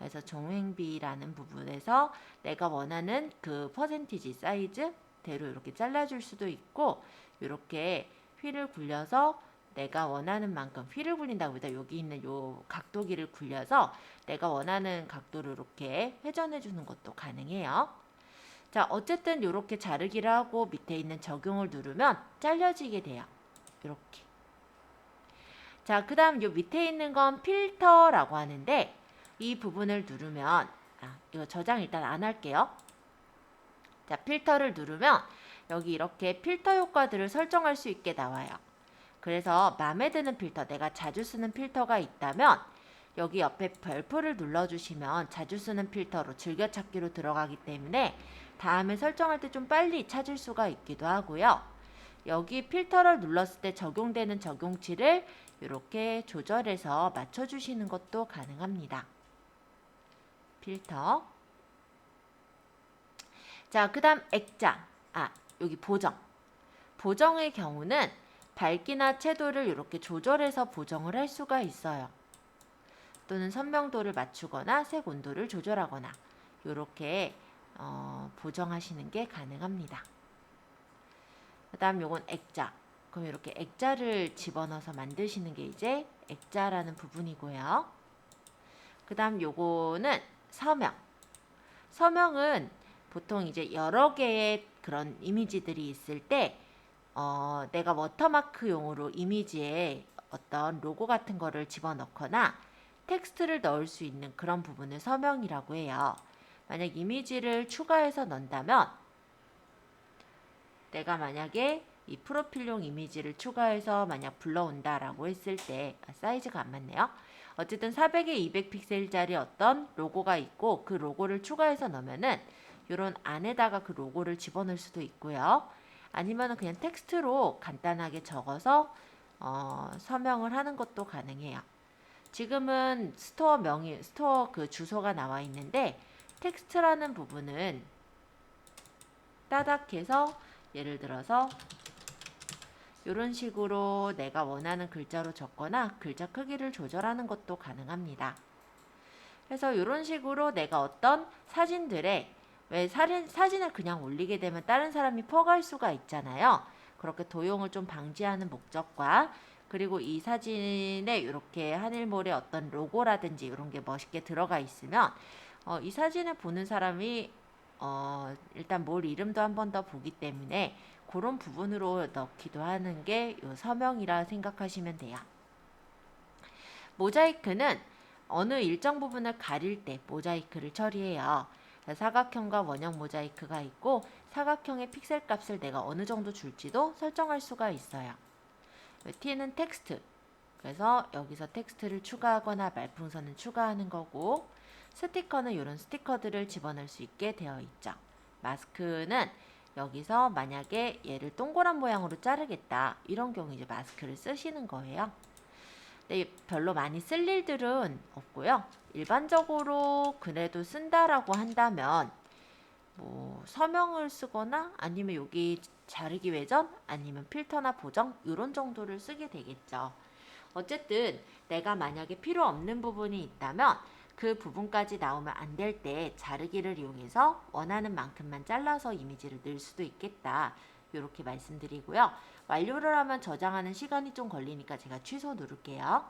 그래서 종횡비라는 부분에서 내가 원하는 그 퍼센티지 사이즈대로 이렇게 잘라줄 수도 있고 이렇게 휠을 굴려서 내가 원하는 만큼 휠을 굴린다고 보다 여기 있는 요 각도기를 굴려서 내가 원하는 각도로 이렇게 회전해 주는 것도 가능해요. 자, 어쨌든 이렇게 자르기를 하고 밑에 있는 적용을 누르면 잘려지게 돼요. 이렇게. 자, 그 다음 요 밑에 있는 건 필터라고 하는데 이 부분을 누르면 이거 저장 일단 안 할게요. 자, 필터를 누르면 여기 이렇게 필터 효과들을 설정할 수 있게 나와요. 그래서 마음에 드는 필터, 내가 자주 쓰는 필터가 있다면 여기 옆에 별표를 눌러주시면 자주 쓰는 필터로 즐겨찾기로 들어가기 때문에 다음에 설정할 때 좀 빨리 찾을 수가 있기도 하고요. 여기 필터를 눌렀을 때 적용되는 적용치를 이렇게 조절해서 맞춰주시는 것도 가능합니다. 필터. 자, 그 다음 액자. 여기 보정. 보정의 경우는 밝기나 채도를 이렇게 조절해서 보정을 할 수가 있어요. 또는 선명도를 맞추거나 색 온도를 조절하거나 이렇게 보정하시는 게 가능합니다. 그 다음 요건 액자. 그럼 이렇게 액자를 집어넣어서 만드시는 게 이제 액자라는 부분이고요. 그 다음 요거는 서명. 서명은 보통 이제 여러 개의 그런 이미지들이 있을 때 내가 워터마크용으로 이미지에 어떤 로고 같은 거를 집어넣거나 텍스트를 넣을 수 있는 그런 부분을 서명이라고 해요. 만약 이미지를 추가해서 넣는다면 내가 만약에 이 프로필용 이미지를 추가해서 만약 불러온다라고 했을 때 사이즈가 안 맞네요. 어쨌든 400에 200픽셀짜리 어떤 로고가 있고 그 로고를 추가해서 넣으면은 이런 안에다가 그 로고를 집어넣을 수도 있고요. 아니면은 그냥 텍스트로 간단하게 적어서 서명을 하는 것도 가능해요. 지금은 스토어 그 주소가 나와 있는데 텍스트라는 부분은 따닥 해서 예를 들어서 이런 식으로 내가 원하는 글자로 적거나 글자 크기를 조절하는 것도 가능합니다. 그래서 이런 식으로 내가 어떤 사진들에 왜 사진을 그냥 올리게 되면 다른 사람이 퍼갈 수가 있잖아요. 그렇게 도용을 좀 방지하는 목적과 그리고 이 사진에 이렇게 하늘모래 어떤 로고라든지 이런 게 멋있게 들어가 있으면 이 사진을 보는 사람이 일단 뭘 이름도 한 번 더 보기 때문에 그런 부분으로 넣기도 하는 게 요 서명이라 생각하시면 돼요. 모자이크는 어느 일정 부분을 가릴 때 모자이크를 처리해요. 사각형과 원형 모자이크가 있고 사각형의 픽셀 값을 내가 어느 정도 줄지도 설정할 수가 있어요. T는 텍스트. 그래서 여기서 텍스트를 추가하거나 말풍선을 추가하는 거고 스티커는 이런 스티커들을 집어넣을 수 있게 되어 있죠. 마스크는 여기서 만약에 얘를 동그란 모양으로 자르겠다 이런 경우 이제 마스크를 쓰시는 거예요. 근데 별로 많이 쓸 일들은 없고요. 일반적으로 그래도 쓴다라고 한다면 뭐 서명을 쓰거나 아니면 여기 자르기 외전 아니면 필터나 보정 이런 정도를 쓰게 되겠죠. 어쨌든 내가 만약에 필요 없는 부분이 있다면 그 부분까지 나오면 안 될 때 자르기를 이용해서 원하는 만큼만 잘라서 이미지를 넣을 수도 있겠다. 이렇게 말씀드리고요. 완료를 하면 저장하는 시간이 좀 걸리니까 제가 취소 누를게요.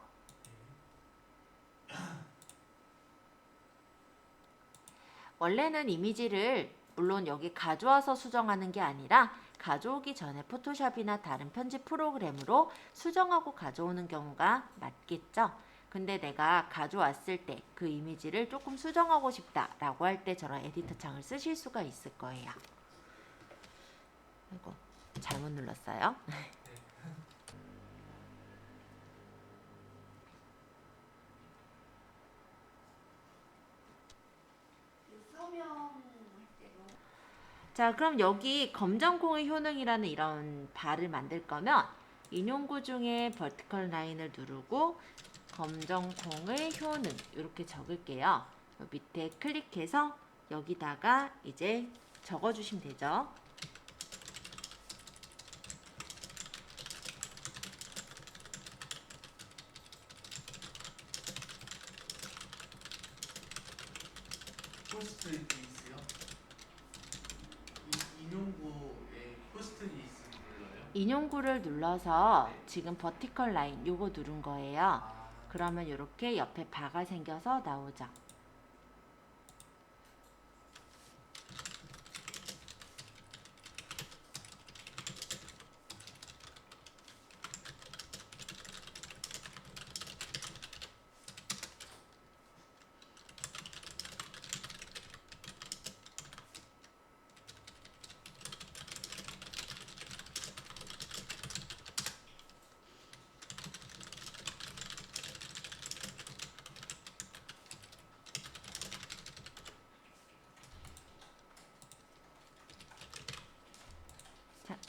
원래는 이미지를 물론 여기 가져와서 수정하는 게 아니라 가져오기 전에 포토샵이나 다른 편집 프로그램으로 수정하고 가져오는 경우가 맞겠죠. 근데 내가 가져왔을 때 그 이미지를 조금 수정하고 싶다라고 할 때 저런 에디터 창을 쓰실 수가 있을 거예요. 아이고, 잘못 눌렀어요. 자, 그럼 여기 검정콩의 효능이라는 이런 바를 만들 거면 인용구 중에 버티컬 라인을 누르고 검정콩의 효능 이렇게 적을게요. 밑에 클릭해서 여기다가 이제 적어주시면 되죠. 포스트 있어요? 인용구에 포스트 있으면 몰라요? 인용구를 눌러서 지금 버티컬 라인 요거 누른 거예요. 그러면 이렇게 옆에 바가 생겨서 나오죠.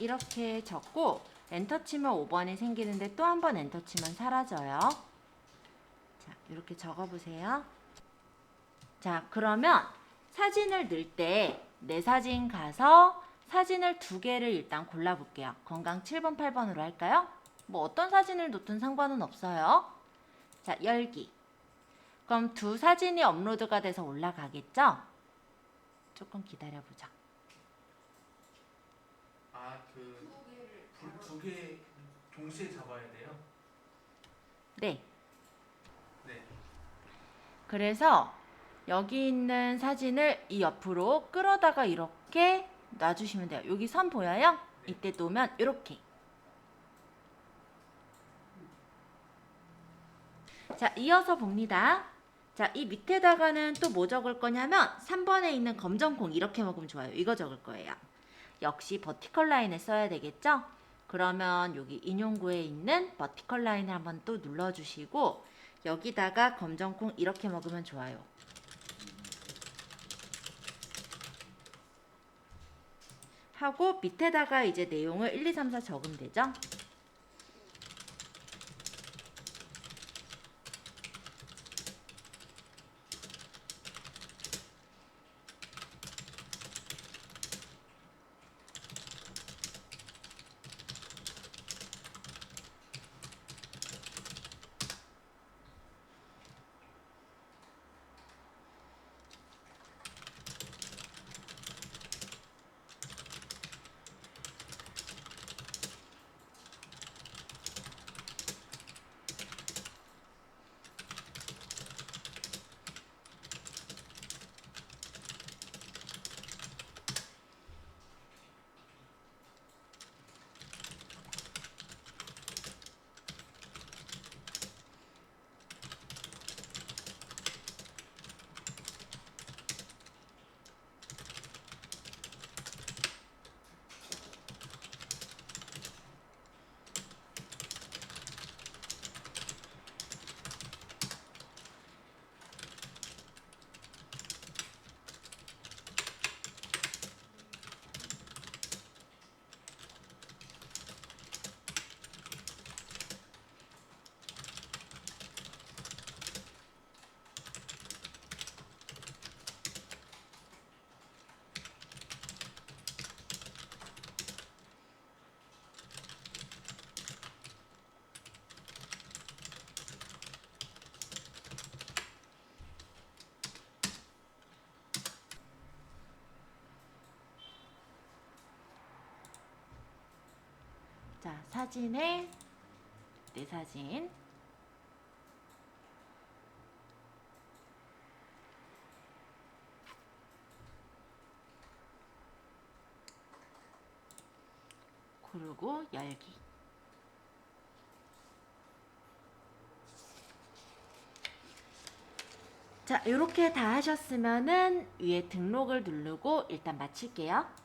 이렇게 적고 엔터 치면 5번이 생기는데 또 한 번 엔터 치면 사라져요. 자, 이렇게 적어보세요. 자, 그러면 사진을 넣을 때 내 사진 가서 사진을 2개를 일단 골라볼게요. 건강 7번, 8번으로 할까요? 뭐 어떤 사진을 놓든 상관은 없어요. 자, 열기. 그럼 2 사진이 업로드가 돼서 올라가겠죠? 조금 기다려보자. 불 2개 동시에 잡아야 돼요? 네. 네. 그래서 여기 있는 사진을 이 옆으로 끌어다가 이렇게 놔주시면 돼요. 여기 선 보여요? 네. 이때 놓으면 이렇게. 자, 이어서 봅니다. 자, 이 밑에다가는 또 뭐 적을 거냐면 3번에 있는 검정콩 이렇게 먹으면 좋아요. 이거 적을 거예요. 역시 버티컬 라인을 써야 되겠죠? 그러면 여기 인용구에 있는 버티컬 라인을 한번 또 눌러주시고 여기다가 검정콩 이렇게 먹으면 좋아요. 하고 밑에다가 이제 내용을 1, 2, 3, 4 적으면 되죠? 자, 사진에 내 사진. 그리고 열기. 자, 이렇게 다 하셨으면은 위에 등록을 누르고 일단 마칠게요.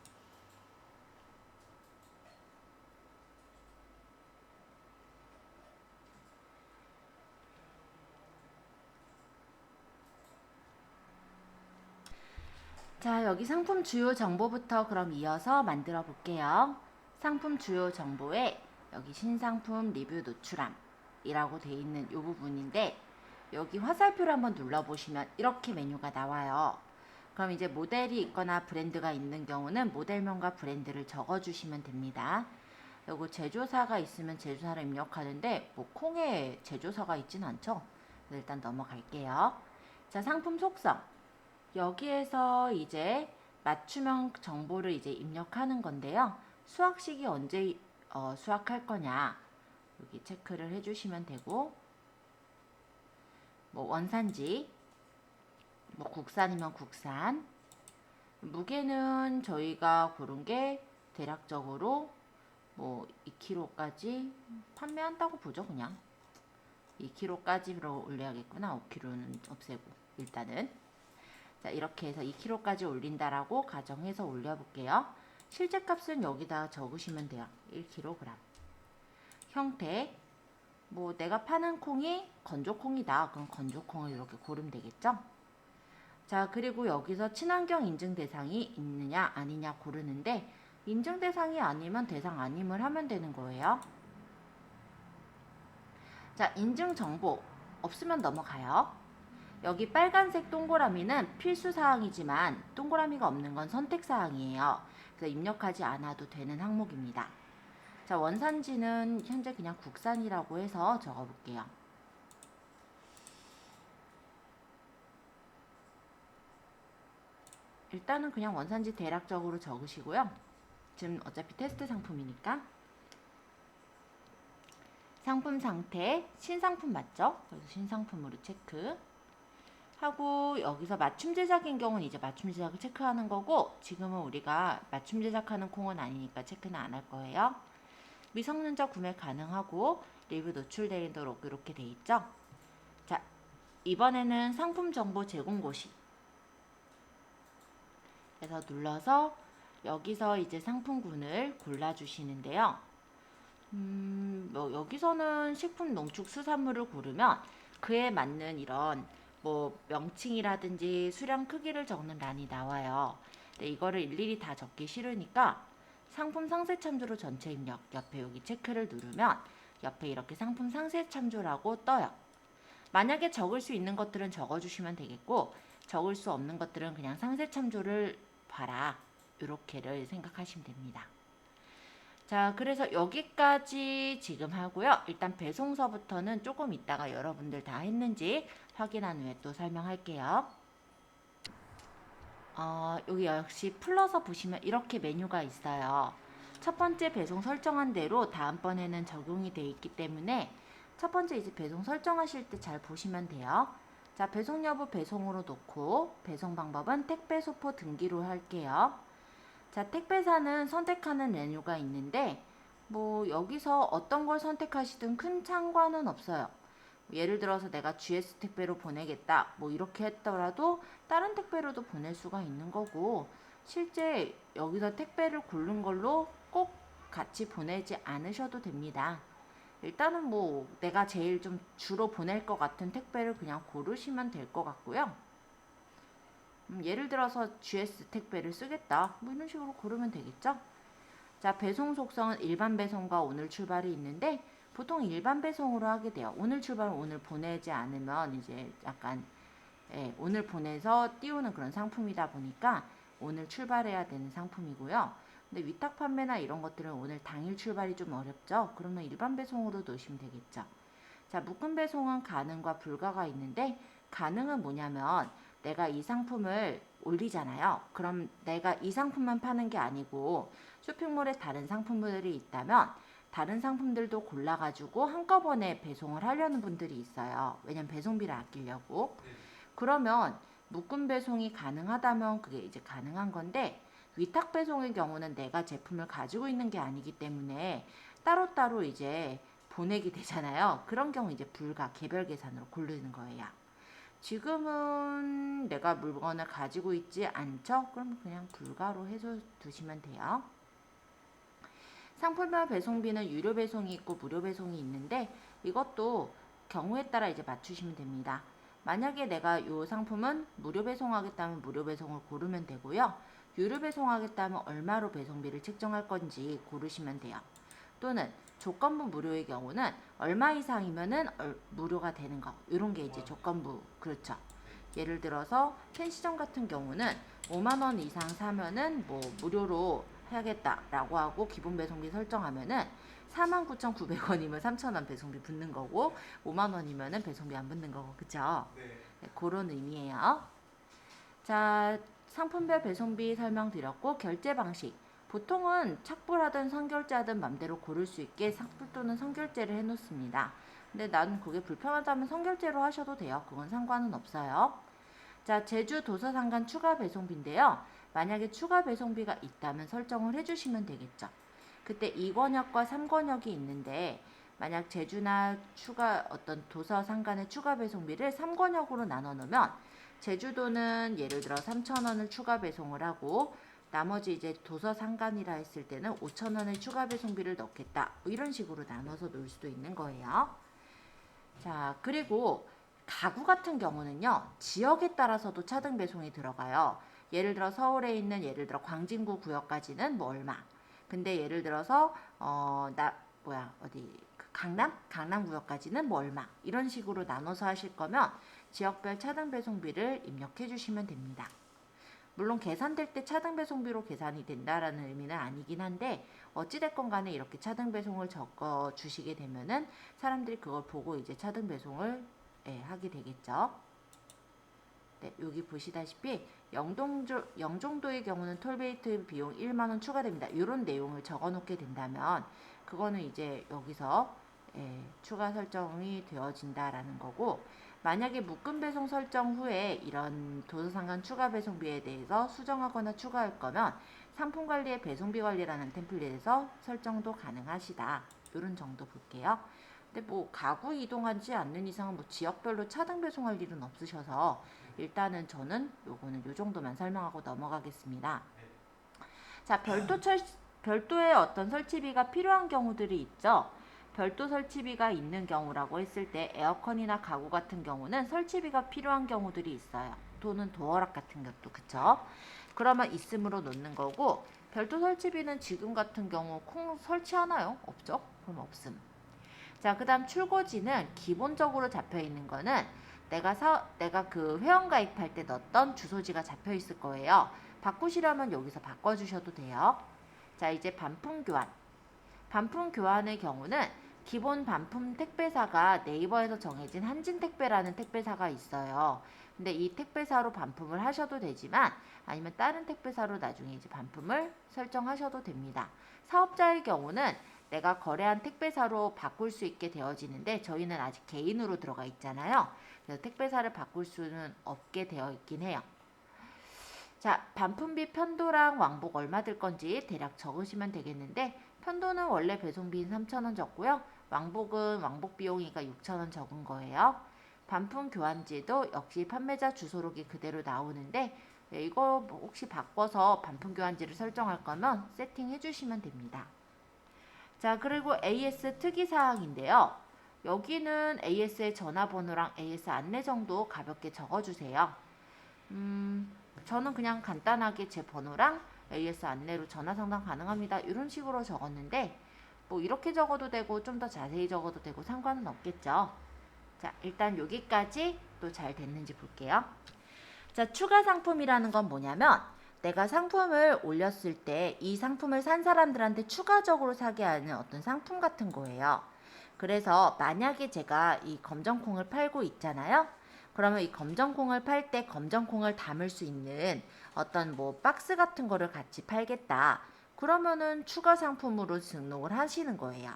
자, 여기 상품 주요 정보부터 그럼 이어서 만들어 볼게요. 상품 주요 정보에 여기 신상품 리뷰 노출함이라고 돼 있는 이 부분인데 여기 화살표를 한번 눌러보시면 이렇게 메뉴가 나와요. 그럼 이제 모델이 있거나 브랜드가 있는 경우는 모델명과 브랜드를 적어주시면 됩니다. 요거 제조사가 있으면 제조사를 입력하는데 뭐 콩에 제조사가 있진 않죠. 그래서 일단 넘어갈게요. 자, 상품 속성. 여기에서 이제 맞춤형 정보를 이제 입력하는 건데요. 수확식이 언제 수확할 거냐 여기 체크를 해주시면 되고, 뭐 원산지, 뭐 국산이면 국산, 무게는 저희가 고른 게 대략적으로 뭐 2kg까지 판매한다고 보죠. 그냥 2kg까지로 올려야겠구나. 5kg는 없애고 일단은. 자, 이렇게 해서 2kg까지 올린다라고 가정해서 올려볼게요. 실제 값은 여기다 적으시면 돼요. 1kg. 형태, 뭐 내가 파는 콩이 건조콩이다. 그럼 건조콩을 이렇게 고르면 되겠죠. 자, 그리고 여기서 친환경 인증 대상이 있느냐 아니냐 고르는데 인증 대상이 아니면 대상 아님을 하면 되는 거예요. 자, 인증 정보 없으면 넘어가요. 여기 빨간색 동그라미는 필수 사항이지만 동그라미가 없는 건 선택 사항이에요. 그래서 입력하지 않아도 되는 항목입니다. 자, 원산지는 현재 그냥 국산이라고 해서 적어볼게요. 일단은 그냥 원산지 대략적으로 적으시고요. 지금 어차피 테스트 상품이니까. 상품 상태, 신상품 맞죠? 그래서 신상품으로 체크. 하고 여기서 맞춤 제작인 경우는 이제 맞춤 제작을 체크하는 거고, 지금은 우리가 맞춤 제작하는 콩은 아니니까 체크는 안 할 거예요. 미성년자 구매 가능하고 리뷰 노출되도록 이렇게 돼 있죠. 자, 이번에는 상품 정보 제공 고시. 그래서 눌러서 여기서 이제 상품군을 골라주시는데요. 뭐 여기서는 식품, 농축, 수산물을 고르면 그에 맞는 이런 뭐 명칭이라든지 수량 크기를 적는 란이 나와요. 근데 이거를 일일이 다 적기 싫으니까 상품 상세 참조로 전체 입력 옆에 여기 체크를 누르면 옆에 이렇게 상품 상세 참조라고 떠요. 만약에 적을 수 있는 것들은 적어주시면 되겠고, 적을 수 없는 것들은 그냥 상세 참조를 봐라, 이렇게를 생각하시면 됩니다. 자, 그래서 여기까지 지금 하고요. 일단 배송서부터는 조금 이따가 여러분들 다 했는지 확인한 후에 또 설명할게요. 여기 역시 풀러서 보시면 이렇게 메뉴가 있어요. 첫 번째 배송 설정한 대로 다음번에는 적용이 돼 있기 때문에 첫 번째 이제 배송 설정하실 때 잘 보시면 돼요. 자, 배송 여부 배송으로 놓고 배송 방법은 택배 소포 등기로 할게요. 자, 택배사는 선택하는 메뉴가 있는데 뭐 여기서 어떤 걸 선택하시든 큰 상관은 없어요. 예를 들어서 내가 GS 택배로 보내겠다 뭐 이렇게 했더라도 다른 택배로도 보낼 수가 있는 거고, 실제 여기서 택배를 고른 걸로 꼭 같이 보내지 않으셔도 됩니다. 일단은 뭐 내가 제일 좀 주로 보낼 것 같은 택배를 그냥 고르시면 될 것 같고요. 예를 들어서 GS 택배를 쓰겠다 뭐 이런 식으로 고르면 되겠죠. 자, 배송 속성은 일반 배송과 오늘 출발이 있는데 보통 일반 배송으로 하게 돼요. 오늘 출발은 오늘 보내지 않으면 이제 약간 오늘 보내서 띄우는 그런 상품이다 보니까 오늘 출발해야 되는 상품이고요. 근데 위탁 판매나 이런 것들은 오늘 당일 출발이 좀 어렵죠. 그러면 일반 배송으로 놓으시면 되겠죠. 자, 묶음 배송은 가능과 불가가 있는데, 가능은 뭐냐면 내가 이 상품을 올리잖아요. 그럼 내가 이 상품만 파는 게 아니고 쇼핑몰에 다른 상품들이 있다면 다른 상품들도 골라가지고 한꺼번에 배송을 하려는 분들이 있어요. 왜냐면 배송비를 아끼려고. 그러면 묶음 배송이 가능하다면 그게 이제 가능한 건데, 위탁 배송의 경우는 내가 제품을 가지고 있는 게 아니기 때문에 따로따로 이제 보내게 되잖아요. 그런 경우 이제 불가, 개별 계산으로 고르는 거예요. 지금은 내가 물건을 가지고 있지 않죠? 그럼 그냥 불가로 해서 두시면 돼요. 상품별 배송비는 유료 배송이 있고 무료 배송이 있는데 이것도 경우에 따라 이제 맞추시면 됩니다. 만약에 내가 이 상품은 무료 배송하겠다면 무료 배송을 고르면 되고요. 유료 배송하겠다면 얼마로 배송비를 책정할 건지 고르시면 돼요. 또는 조건부 무료의 경우는 얼마 이상이면은 무료가 되는 거, 이런 게 이제 조건부. 그렇죠. 예를 들어서 펜시점 같은 경우는 5만 원 이상 사면은 뭐 무료로 해야겠다라고 하고 기본 배송비 설정하면은 49,900원이면 3,000원 배송비 붙는 거고 5만 원이면은 배송비 안 붙는 거고, 그쵸? 네, 그런 의미예요. 자, 상품별 배송비 설명드렸고, 결제 방식. 보통은 착불하든 선결제하든 맘대로 고를 수 있게 착불 또는 선결제를 해놓습니다. 근데 나는 그게 불편하다면 선결제로 하셔도 돼요. 그건 상관은 없어요. 자, 제주 도서상간 추가 배송비인데요. 만약에 추가 배송비가 있다면 설정을 해주시면 되겠죠. 그때 2권역과 3권역이 있는데 만약 제주나 추가 어떤 도서상간의 추가 배송비를 3권역으로 나눠 놓으면 제주도는 예를 들어 3,000원을 추가 배송을 하고 나머지 이제 도서상간이라 했을 때는 5,000원의 추가 배송비를 넣겠다. 뭐 이런 식으로 나눠서 놓을 수도 있는 거예요. 자, 그리고 가구 같은 경우는요. 지역에 따라서도 차등 배송이 들어가요. 예를 들어 서울에 있는 예를 들어 광진구 구역까지는 뭐 얼마, 근데 예를 들어서 그 강남구역까지는 뭐 얼마 이런 식으로 나눠서 하실 거면 지역별 차등 배송비를 입력해 주시면 됩니다. 물론 계산될 때 차등 배송비로 계산이 된다라는 의미는 아니긴 한데 어찌됐건 간에 이렇게 차등 배송을 적어 주시게 되면은 사람들이 그걸 보고 이제 차등 배송을 하게 되겠죠. 네, 여기 보시다시피 영종도의 경우는 톨게이트 비용 1만원 추가됩니다. 이런 내용을 적어 놓게 된다면 그거는 이제 여기서 추가 설정이 되어진다라는 거고, 만약에 묶음 배송 설정 후에 이런 도서상관 추가 배송비에 대해서 수정하거나 추가할 거면 상품 관리의 배송비 관리라는 템플릿에서 설정도 가능하시다. 이런 정도 볼게요. 근데 뭐 가구 이동하지 않는 이상은 뭐 지역별로 차등 배송할 일은 없으셔서 일단은 저는 요거는 요 정도만 설명하고 넘어가겠습니다. 자, 별도의 어떤 설치비가 필요한 경우들이 있죠. 별도 설치비가 있는 경우라고 했을 때 에어컨이나 가구 같은 경우는 설치비가 필요한 경우들이 있어요. 또는 도어락 같은 것도 그쵸? 그러면 있음으로 놓는 거고, 별도 설치비는 지금 같은 경우 설치하나요? 없죠? 그럼 없음. 자, 그 다음 출고지는 기본적으로 잡혀 있는 거는 내가 그 회원 가입할 때 넣었던 주소지가 잡혀 있을 거예요. 바꾸시려면 여기서 바꿔주셔도 돼요. 자, 이제 반품 교환. 반품 교환의 경우는 기본 반품 택배사가 네이버에서 정해진 한진택배라는 택배사가 있어요. 근데 이 택배사로 반품을 하셔도 되지만 아니면 다른 택배사로 나중에 이제 반품을 설정하셔도 됩니다. 사업자의 경우는 내가 거래한 택배사로 바꿀 수 있게 되어지는데 저희는 아직 개인으로 들어가 있잖아요. 그래서 택배사를 바꿀 수는 없게 되어 있긴 해요. 자, 반품비 편도랑 왕복 얼마 들 건지 대략 적으시면 되겠는데, 편도는 원래 배송비인 3,000원 적고요. 왕복은 왕복 비용이니까 6,000원 적은 거예요. 반품 교환지도 역시 판매자 주소록이 그대로 나오는데 이거 뭐 혹시 바꿔서 반품 교환지를 설정할 거면 세팅해 주시면 됩니다. 자, 그리고 AS 특이사항인데요. 여기는 AS의 전화번호랑 AS 안내 정도 가볍게 적어주세요. 저는 그냥 간단하게 제 번호랑 AS 안내로 전화 상담 가능합니다. 이런 식으로 적었는데 뭐 이렇게 적어도 되고 좀 더 자세히 적어도 되고 상관은 없겠죠. 자, 일단 여기까지 또 잘 됐는지 볼게요. 자, 추가 상품이라는 건 뭐냐면 내가 상품을 올렸을 때 이 상품을 산 사람들한테 추가적으로 사게 하는 어떤 상품 같은 거예요. 그래서 만약에 제가 이 검정콩을 팔고 있잖아요. 그러면 이 검정콩을 팔 때 검정콩을 담을 수 있는 어떤 뭐 박스 같은 거를 같이 팔겠다. 그러면은 추가 상품으로 등록을 하시는 거예요.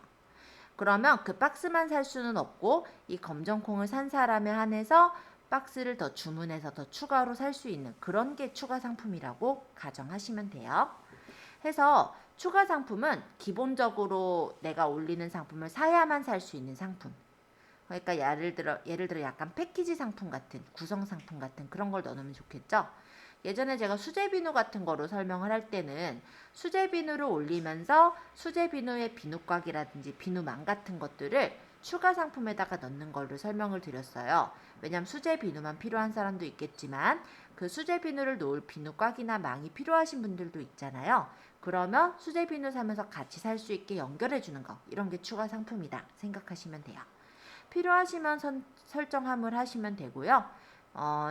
그러면 그 박스만 살 수는 없고 이 검정콩을 산 사람에 한해서 박스를 더 주문해서 더 추가로 살 수 있는 그런 게 추가 상품이라고 가정하시면 돼요. 해서 추가 상품은 기본적으로 내가 올리는 상품을 사야만 살 수 있는 상품. 그러니까 예를 들어 약간 패키지 상품 같은, 구성 상품 같은 그런 걸 넣으면 좋겠죠. 예전에 제가 수제 비누 같은 거로 설명을 할 때는 수제 비누를 올리면서 수제 비누의 비누곽이라든지 비누망 같은 것들을 추가 상품에다가 넣는 걸로 설명을 드렸어요. 왜냐면 수제 비누만 필요한 사람도 있겠지만 그 수제 비누를 놓을 비누곽이나 망이 필요하신 분들도 있잖아요. 그러면 수제 비누 사면서 같이 살 수 있게 연결해 주는 거, 이런 게 추가 상품이다 생각하시면 돼요. 필요하시면 설정함을 하시면 되고요.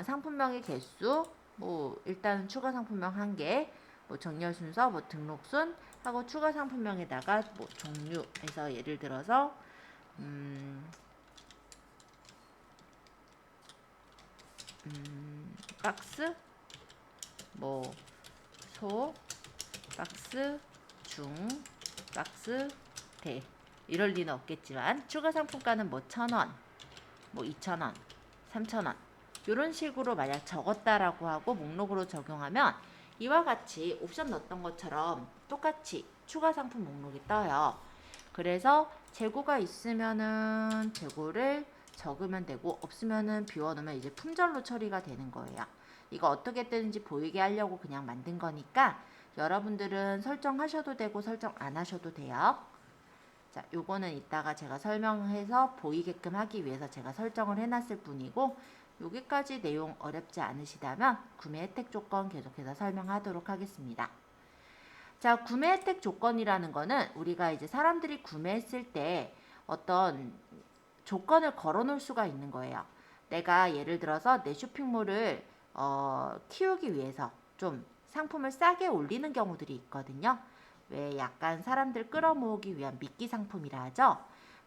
상품명의 개수, 뭐 일단 추가 상품명 1개, 뭐 정렬 순서, 뭐 등록순 하고 추가 상품명에다가 뭐 종류에서 예를 들어서 박스, 뭐 소, 박스, 중, 박스, 대 이럴 리는 없겠지만 추가 상품가는 뭐 1,000원, 뭐 2,000원, 3,000원 이런 식으로 만약 적었다라고 하고 목록으로 적용하면 이와 같이 옵션 넣었던 것처럼 똑같이 추가 상품 목록이 떠요. 그래서 재고가 있으면은 재고를 적으면 되고 없으면은 비워놓으면 이제 품절로 처리가 되는 거예요. 이거 어떻게 뜨는지 보이게 하려고 그냥 만든 거니까 여러분들은 설정하셔도 되고 설정 안 하셔도 돼요. 자, 요거는 이따가 제가 설명해서 보이게끔 하기 위해서 제가 설정을 해놨을 뿐이고 여기까지 내용 어렵지 않으시다면 구매 혜택 조건 계속해서 설명하도록 하겠습니다. 자, 구매 혜택 조건이라는 거는 우리가 이제 사람들이 구매했을 때 어떤 조건을 걸어 놓을 수가 있는 거예요. 내가 예를 들어서 내 쇼핑몰을 키우기 위해서 좀 상품을 싸게 올리는 경우들이 있거든요. 왜 약간 사람들 끌어모으기 위한 미끼 상품이라 하죠.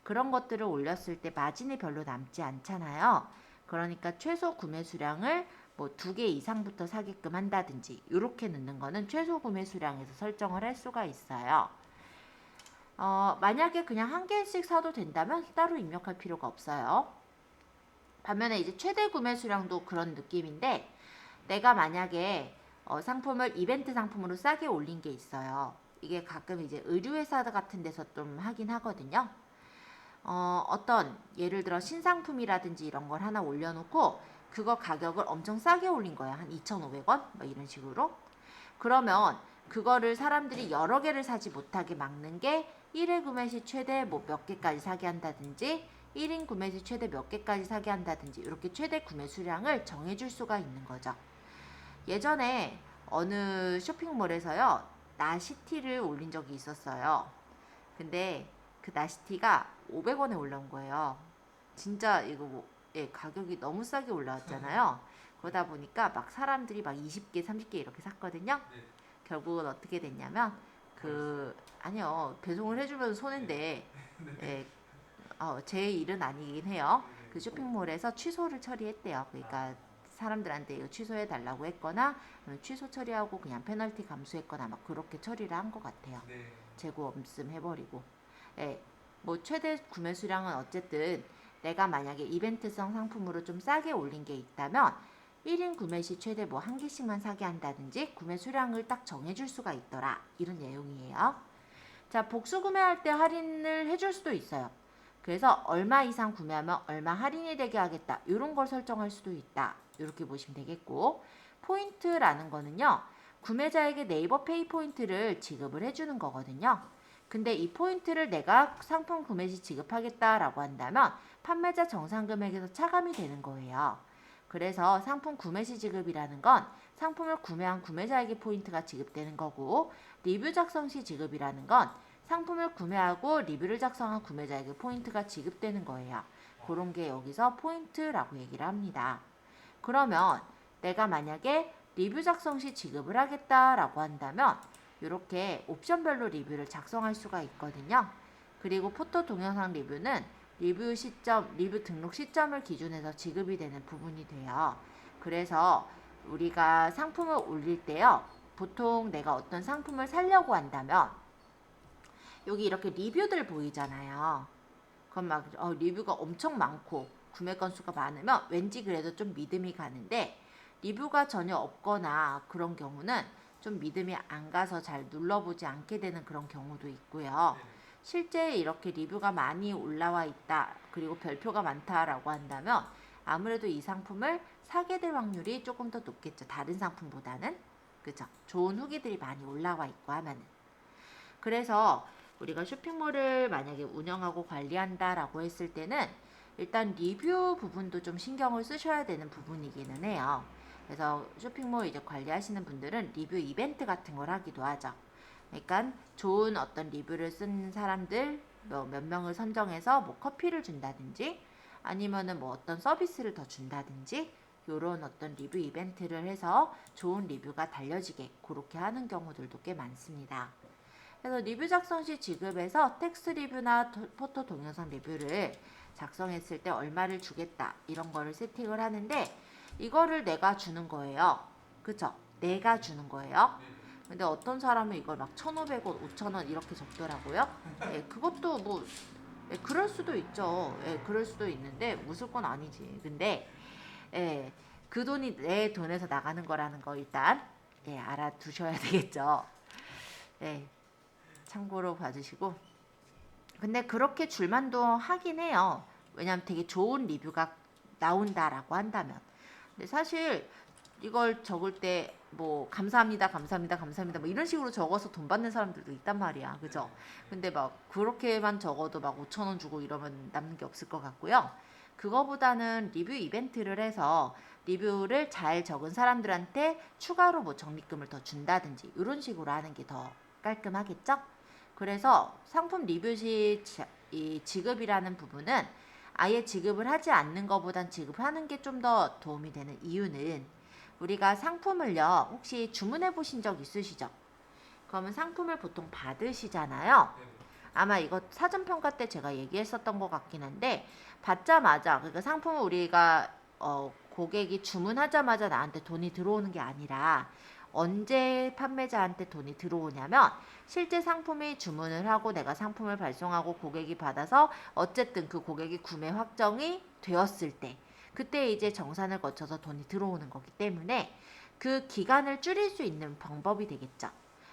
그런 것들을 올렸을 때 마진이 별로 남지 않잖아요. 그러니까 최소 구매 수량을 뭐 2개 이상부터 사게끔 한다든지 이렇게 넣는 거는 최소 구매 수량에서 설정을 할 수가 있어요. 만약에 그냥 1개씩 사도 된다면 따로 입력할 필요가 없어요. 반면에 이제 최대 구매 수량도 그런 느낌인데 내가 만약에 상품을 이벤트 상품으로 싸게 올린 게 있어요. 이게 가끔 이제 의류회사 같은 데서 좀 하긴 하거든요. 어떤 예를 들어 신상품이라든지 이런 걸 하나 올려놓고 그거 가격을 엄청 싸게 올린 거야. 한 2,500원? 뭐 이런 식으로. 그러면 그거를 사람들이 여러 개를 사지 못하게 막는 게 1회 구매 시 최대 뭐 몇 개까지 사게 한다든지 1인 구매 시 최대 몇 개까지 사게 한다든지 이렇게 최대 구매 수량을 정해줄 수가 있는 거죠. 예전에 어느 쇼핑몰에서요 나시티를 올린 적이 있었어요. 근데 그 나시티가 500원에 올라온 거예요. 진짜 이거 뭐, 예, 가격이 너무 싸게 올라왔잖아요. 그러다 보니까 막 사람들이 막 20개, 30개 이렇게 샀거든요. 네. 결국은 어떻게 됐냐면 아니요, 배송을 해주면 손해인데 예, 제 일은 아니긴 해요. 그 쇼핑몰에서 취소를 처리했대요. 그러니까 사람들한테 이거 취소해 달라고 했거나 취소 처리하고 그냥 페널티 감수했거나 막 그렇게 처리를 한 것 같아요. 네. 재고 없음 해버리고. 예, 뭐 최대 구매 수량은 어쨌든 내가 만약에 이벤트성 상품으로 좀 싸게 올린 게 있다면 1인 구매 시 최대 뭐 1개씩만 사게 한다든지 구매 수량을 딱 정해줄 수가 있더라. 이런 내용이에요. 자, 복수 구매할 때 할인을 해줄 수도 있어요. 그래서 얼마 이상 구매하면 얼마 할인이 되게 하겠다. 이런 걸 설정할 수도 있다. 이렇게 보시면 되겠고, 포인트라는 거는요. 구매자에게 네이버 페이 포인트를 지급을 해주는 거거든요. 근데 이 포인트를 내가 상품 구매 시 지급하겠다라고 한다면 판매자 정상 금액에서 차감이 되는 거예요. 그래서 상품 구매 시 지급이라는 건 상품을 구매한 구매자에게 포인트가 지급되는 거고, 리뷰 작성 시 지급이라는 건 상품을 구매하고 리뷰를 작성한 구매자에게 포인트가 지급되는 거예요. 그런 게 여기서 포인트라고 얘기를 합니다. 그러면 내가 만약에 리뷰 작성 시 지급을 하겠다라고 한다면 이렇게 옵션별로 리뷰를 작성할 수가 있거든요. 그리고 포토 동영상 리뷰는 리뷰 시점, 리뷰 등록 시점을 기준해서 지급이 되는 부분이 돼요. 그래서 우리가 상품을 올릴 때요. 보통 내가 어떤 상품을 사려고 한다면 여기 이렇게 리뷰들 보이잖아요. 그럼 막 리뷰가 엄청 많고 구매 건수가 많으면 왠지 그래도 좀 믿음이 가는데 리뷰가 전혀 없거나 그런 경우는 좀 믿음이 안 가서 잘 눌러보지 않게 되는 그런 경우도 있고요. 실제 이렇게 리뷰가 많이 올라와 있다, 그리고 별표가 많다라고 한다면 아무래도 이 상품을 사게 될 확률이 조금 더 높겠죠. 다른 상품보다는. 그죠? 좋은 후기들이 많이 올라와 있고 하면은. 그래서 우리가 쇼핑몰을 만약에 운영하고 관리한다라고 했을 때는 일단 리뷰 부분도 좀 신경을 쓰셔야 되는 부분이기는 해요. 그래서 쇼핑몰 이제 관리하시는 분들은 리뷰 이벤트 같은 걸 하기도 하죠. 그러니까 좋은 어떤 리뷰를 쓴 사람들 몇 명을 선정해서 뭐 커피를 준다든지 아니면은 뭐 어떤 서비스를 더 준다든지 요런 어떤 리뷰 이벤트를 해서 좋은 리뷰가 달려지게 그렇게 하는 경우들도 꽤 많습니다. 그래서 리뷰 작성 시 지급에서 텍스트 리뷰나 포토 동영상 리뷰를 작성했을 때 얼마를 주겠다 이런 거를 세팅을 하는데 이거를 내가 주는 거예요. 그쵸? 내가 주는 거예요. 근데 어떤 사람은 이걸 막 1,500원, 5,000원 이렇게 적더라고요. 예, 그것도 뭐 예, 그럴 수도 있죠. 예, 그럴 수도 있는데 무조건 아니지. 근데 예, 그 돈이 내 돈에서 나가는 거라는 거 일단 예, 알아두셔야 되겠죠. 예, 참고로 봐주시고. 근데 그렇게 줄만도 하긴 해요. 왜냐면 되게 좋은 리뷰가 나온다라고 한다면. 근데 사실 이걸 적을 때 뭐 감사합니다, 감사합니다, 감사합니다 뭐 이런 식으로 적어서 돈 받는 사람들도 있단 말이야. 그죠? 근데 막 그렇게만 적어도 막 5,000원 주고 이러면 남는 게 없을 것 같고요. 그거보다는 리뷰 이벤트를 해서 리뷰를 잘 적은 사람들한테 추가로 뭐 적립금을 더 준다든지 이런 식으로 하는 게 더 깔끔하겠죠? 그래서 상품 리뷰 시 이 지급이라는 부분은 아예 지급을 하지 않는 것보단 지급하는 게 좀 더 도움이 되는 이유는 우리가 상품을요, 혹시 주문해 보신 적 있으시죠? 그러면 상품을 보통 받으시잖아요. 네네. 아마 이거 사전평가 때 제가 얘기했었던 것 같긴 한데, 받자마자, 그러니까 상품을 우리가 고객이 주문하자마자 나한테 돈이 들어오는 게 아니라 언제 판매자한테 돈이 들어오냐면, 실제 상품이 주문을 하고 내가 상품을 발송하고 고객이 받아서 어쨌든 그 고객이 구매 확정이 되었을 때, 그때 이제 정산을 거쳐서 돈이 들어오는 거기 때문에 그 기간을 줄일 수 있는 방법이 되겠죠.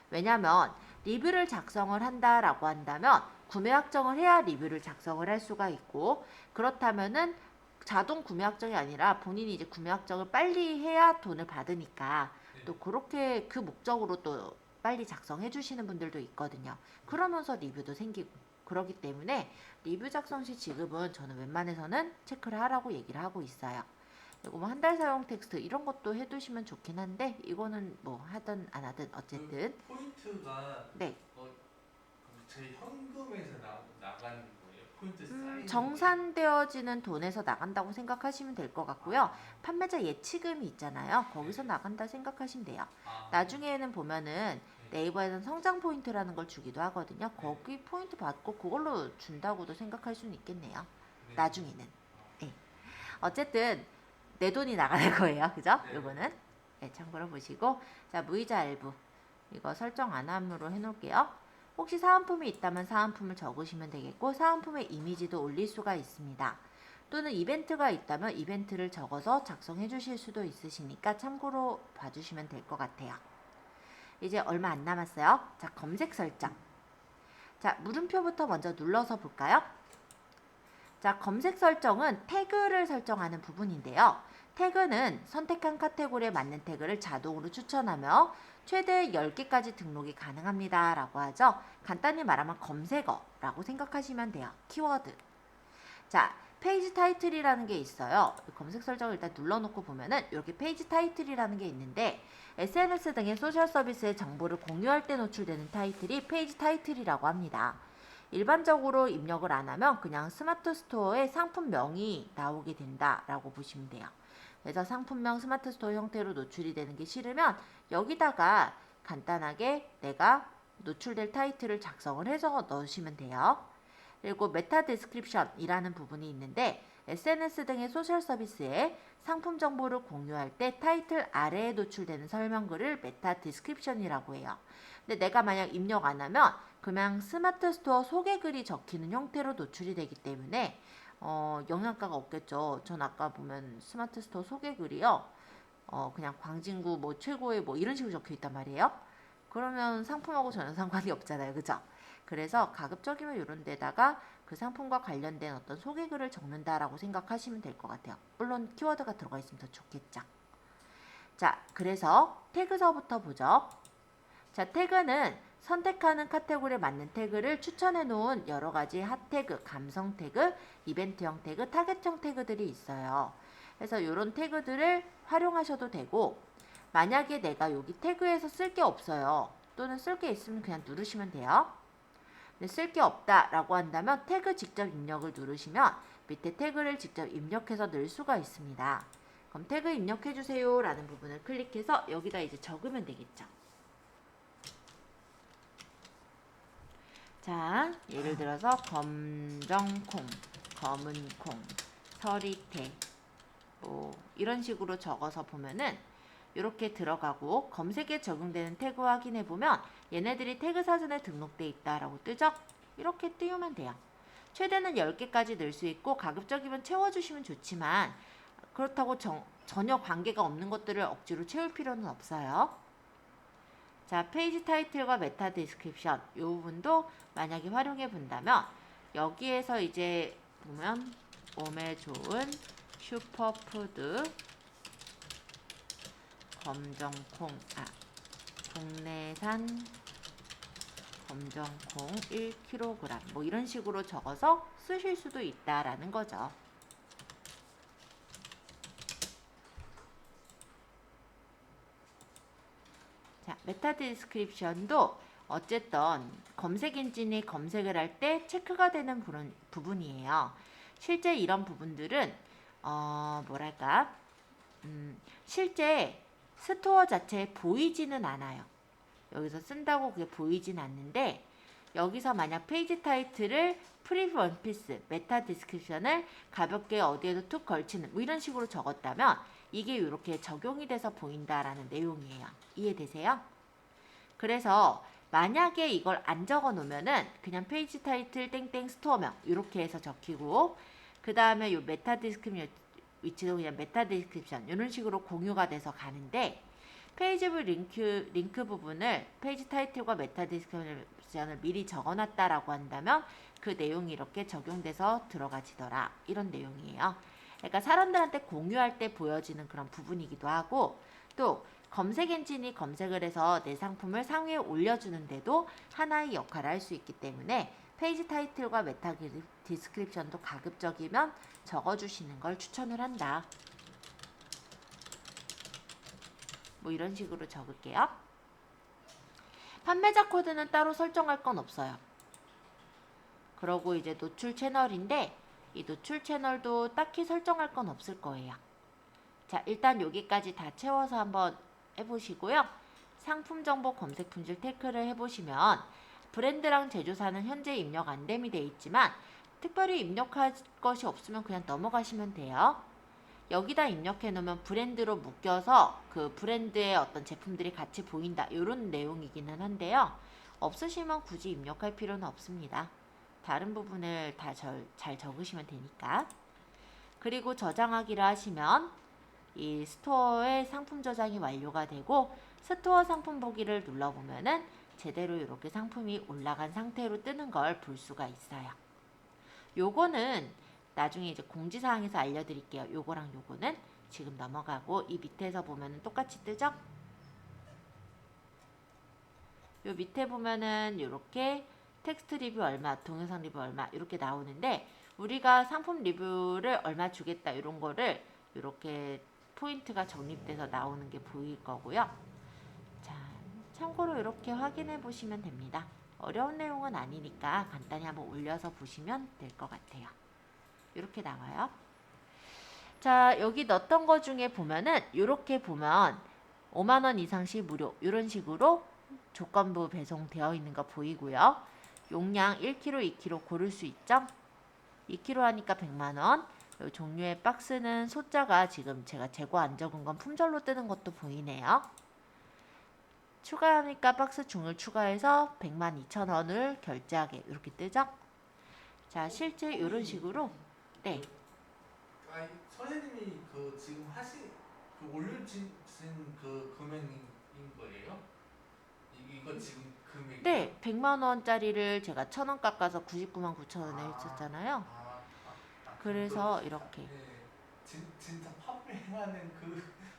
왜냐면 리뷰를 작성을 한다라고 한다면 구매 확정을 해야 리뷰를 작성을 할 수가 있고, 그렇다면은 자동 구매 확정이 아니라 본인이 이제 구매 확정을 빨리 해야 돈을 받으니까 또 그렇게 그 목적으로 또 빨리 작성해 주시는 분들도 있거든요. 그러면서 리뷰도 생기고 그러기 때문에 리뷰 작성 시 지급은 저는 웬만해서는 체크를 하라고 얘기를 하고 있어요. 그리고 뭐 한 달 사용 텍스트 이런 것도 해두시면 좋긴 한데, 이거는 뭐 하든 안 하든 어쨌든. 그 포인트가 네. 제 현금에서 나가는 거예요. 포인트 쌓이는 게. 정산되어지는 돈에서 나간다고 생각하시면 될 것 같고요. 아, 판매자 예치금이 있잖아요. 거기서 네. 나간다 생각하시면 돼요. 아, 나중에는 보면은 네. 네이버에서는 성장 포인트라는 걸 주기도 하거든요. 네. 거기 포인트 받고 그걸로 준다고도 생각할 수는 있겠네요. 네. 나중에는. 아, 네. 어쨌든 내 돈이 나가는 거예요. 그죠? 네. 요거는. 네, 참고로 보시고. 자, 무이자 일부. 이거 설정 안 함으로 해놓을게요. 혹시 사은품이 있다면 사은품을 적으시면 되겠고, 사은품의 이미지도 올릴 수가 있습니다. 또는 이벤트가 있다면 이벤트를 적어서 작성해 주실 수도 있으시니까 참고로 봐주시면 될 것 같아요. 이제 얼마 안 남았어요. 자, 검색 설정. 자, 물음표부터 먼저 눌러서 볼까요? 자, 검색 설정은 태그를 설정하는 부분인데요. 태그는 선택한 카테고리에 맞는 태그를 자동으로 추천하며 최대 10개까지 등록이 가능합니다 라고 하죠. 간단히 말하면 검색어라고 생각하시면 돼요. 키워드. 자, 페이지 타이틀이라는 게 있어요. 검색 설정을 일단 눌러놓고 보면은 이렇게 페이지 타이틀이라는 게 있는데, SNS 등의 소셜 서비스의 정보를 공유할 때 노출되는 타이틀이 페이지 타이틀이라고 합니다. 일반적으로 입력을 안 하면 그냥 스마트 스토어에 상품명이 나오게 된다라고 보시면 돼요. 그래서 상품명 스마트 스토어 형태로 노출이 되는 게 싫으면 여기다가 간단하게 내가 노출될 타이틀을 작성을 해서 넣으시면 돼요. 그리고 메타 디스크립션이라는 부분이 있는데, SNS 등의 소셜 서비스에 상품 정보를 공유할 때 타이틀 아래에 노출되는 설명글을 메타 디스크립션이라고 해요. 근데 내가 만약 입력 안 하면 그냥 스마트 스토어 소개글이 적히는 형태로 노출이 되기 때문에 영양가가 없겠죠. 전 아까 보면 스마트 스토어 소개글이요. 그냥 광진구 뭐 최고의 뭐 이런 식으로 적혀 있단 말이에요. 그러면 상품하고 전혀 상관이 없잖아요. 그죠? 그래서 가급적이면 이런 데다가 그 상품과 관련된 어떤 소개글을 적는다라고 생각하시면 될 것 같아요. 물론 키워드가 들어가 있으면 더 좋겠죠. 자, 그래서 태그서부터 보죠. 자, 태그는 선택하는 카테고리에 맞는 태그를 추천해 놓은 여러 가지 핫 태그, 감성 태그, 이벤트형 태그, 타겟형 태그들이 있어요. 그래서 이런 태그들을 활용하셔도 되고, 만약에 내가 여기 태그에서 쓸 게 없어요. 또는 쓸 게 있으면 그냥 누르시면 돼요. 근데 쓸 게 없다라고 한다면 태그 직접 입력을 누르시면 밑에 태그를 직접 입력해서 넣을 수가 있습니다. 그럼 태그 입력해주세요 라는 부분을 클릭해서 여기다 이제 적으면 되겠죠. 자, 예를 들어서 검정콩, 검은콩, 서리태 뭐 이런 식으로 적어서 보면은 이렇게 들어가고, 검색에 적용되는 태그 확인해 보면 얘네들이 태그 사전에 등록돼 있다라고 뜨죠? 이렇게 띄우면 돼요. 최대는 10개까지 넣을 수 있고 가급적이면 채워주시면 좋지만 그렇다고 전혀 관계가 없는 것들을 억지로 채울 필요는 없어요. 자, 페이지 타이틀과 메타 디스크립션 이 부분도 만약에 활용해 본다면 여기에서 이제 보면 몸에 좋은 슈퍼푸드 검정콩, 국내산 검정콩 1kg 뭐 이런 식으로 적어서 쓰실 수도 있다라는 거죠. 자, 메타 디스크립션도 어쨌든 검색 엔진이 검색을 할 때 체크가 되는 부분이에요. 실제 이런 부분들은 뭐랄까 실제 스토어 자체에 보이지는 않아요. 여기서 쓴다고 그게 보이진 않는데 여기서 만약 페이지 타이틀을 프리 원피스, 메타 디스크립션을 가볍게 어디에도 툭 걸치는 뭐 이런 식으로 적었다면 이게 이렇게 적용이 돼서 보인다라는 내용이에요. 이해되세요? 그래서 만약에 이걸 안 적어 놓으면은 그냥 페이지 타이틀 땡땡 스토어명 이렇게 해서 적히고 그 다음에 요 메타 디스크립션 위치도 그냥 메타 디스크립션 이런 식으로 공유가 돼서 가는데 페이지 뷰 링크 부분을 페이지 타이틀과 메타 디스크립션을 미리 적어놨다라고 한다면 그 내용이 이렇게 적용돼서 들어가지더라 이런 내용이에요. 그러니까 사람들한테 공유할 때 보여지는 그런 부분이기도 하고 또 검색 엔진이 검색을 해서 내 상품을 상위에 올려주는데도 하나의 역할을 할 수 있기 때문에 페이지 타이틀과 메타 디스크립션도 가급적이면 적어주시는 걸 추천을 한다. 뭐 이런 식으로 적을게요. 판매자 코드는 따로 설정할 건 없어요. 그러고 이제 노출 채널인데 이 노출 채널도 딱히 설정할 건 없을 거예요. 자, 일단 여기까지 다 채워서 한번 해보시고요. 상품 정보 검색 품질 테크를 해보시면 브랜드랑 제조사는 현재 입력 안됨이 되어 있지만 특별히 입력할 것이 없으면 그냥 넘어가시면 돼요. 여기다 입력해 놓으면 브랜드로 묶여서 그 브랜드의 어떤 제품들이 같이 보인다 이런 내용이기는 한데요. 없으시면 굳이 입력할 필요는 없습니다. 다른 부분을 다 잘 적으시면 되니까. 그리고 저장하기를 하시면 이 스토어의 상품 저장이 완료가 되고 스토어 상품 보기를 눌러보면은 제대로 이렇게 상품이 올라간 상태로 뜨는 걸 볼 수가 있어요. 요거는 나중에 이제 공지사항에서 알려드릴게요. 요거랑 요거는 지금 넘어가고 이 밑에서 보면은 똑같이 뜨죠? 요 밑에 보면은 요렇게 텍스트 리뷰 얼마, 동영상 리뷰 얼마 이렇게 나오는데 우리가 상품 리뷰를 얼마 주겠다 이런 거를 이렇게 포인트가 적립돼서 나오는 게 보일 거고요. 자, 참고로 이렇게 확인해 보시면 됩니다. 어려운 내용은 아니니까 간단히 한번 올려서 보시면 될 것 같아요. 이렇게 나와요. 자, 여기 넣었던 거 중에 보면은 이렇게 보면 5만 원 이상 시 무료 이런 식으로 조건부 배송되어 있는 거 보이고요. 용량 1kg, 2kg 고를 수 있죠? 2kg 하니까 100만 원. 요 종류의 박스는 숫자가 지금 제가 재고 안 적은 건 품절로 뜨는 것도 보이네요. 추가하니까 박스 중을 추가해서 102,000원을 결제하게 이렇게 뜨죠? 자, 실제 이런 식으로 네. 아니, 선생님이 그 지금 하신 그 올려진 그 금액인 거예요? 이거 지금 금액이? 네, 100만 원짜리를 제가 1,000원 깎아서 99만 9천 원에 했었잖아요. 그래서 이렇게. 네, 진짜 판매하는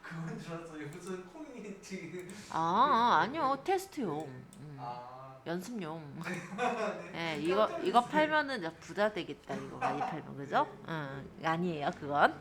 그건 줄 알았어요. 무슨 코인이 지금. 아니요. 테스트용. 연습용. 네, 이거 팔면은 부자 되겠다. 이거 많이 팔면 그죠? 아니에요, 그건.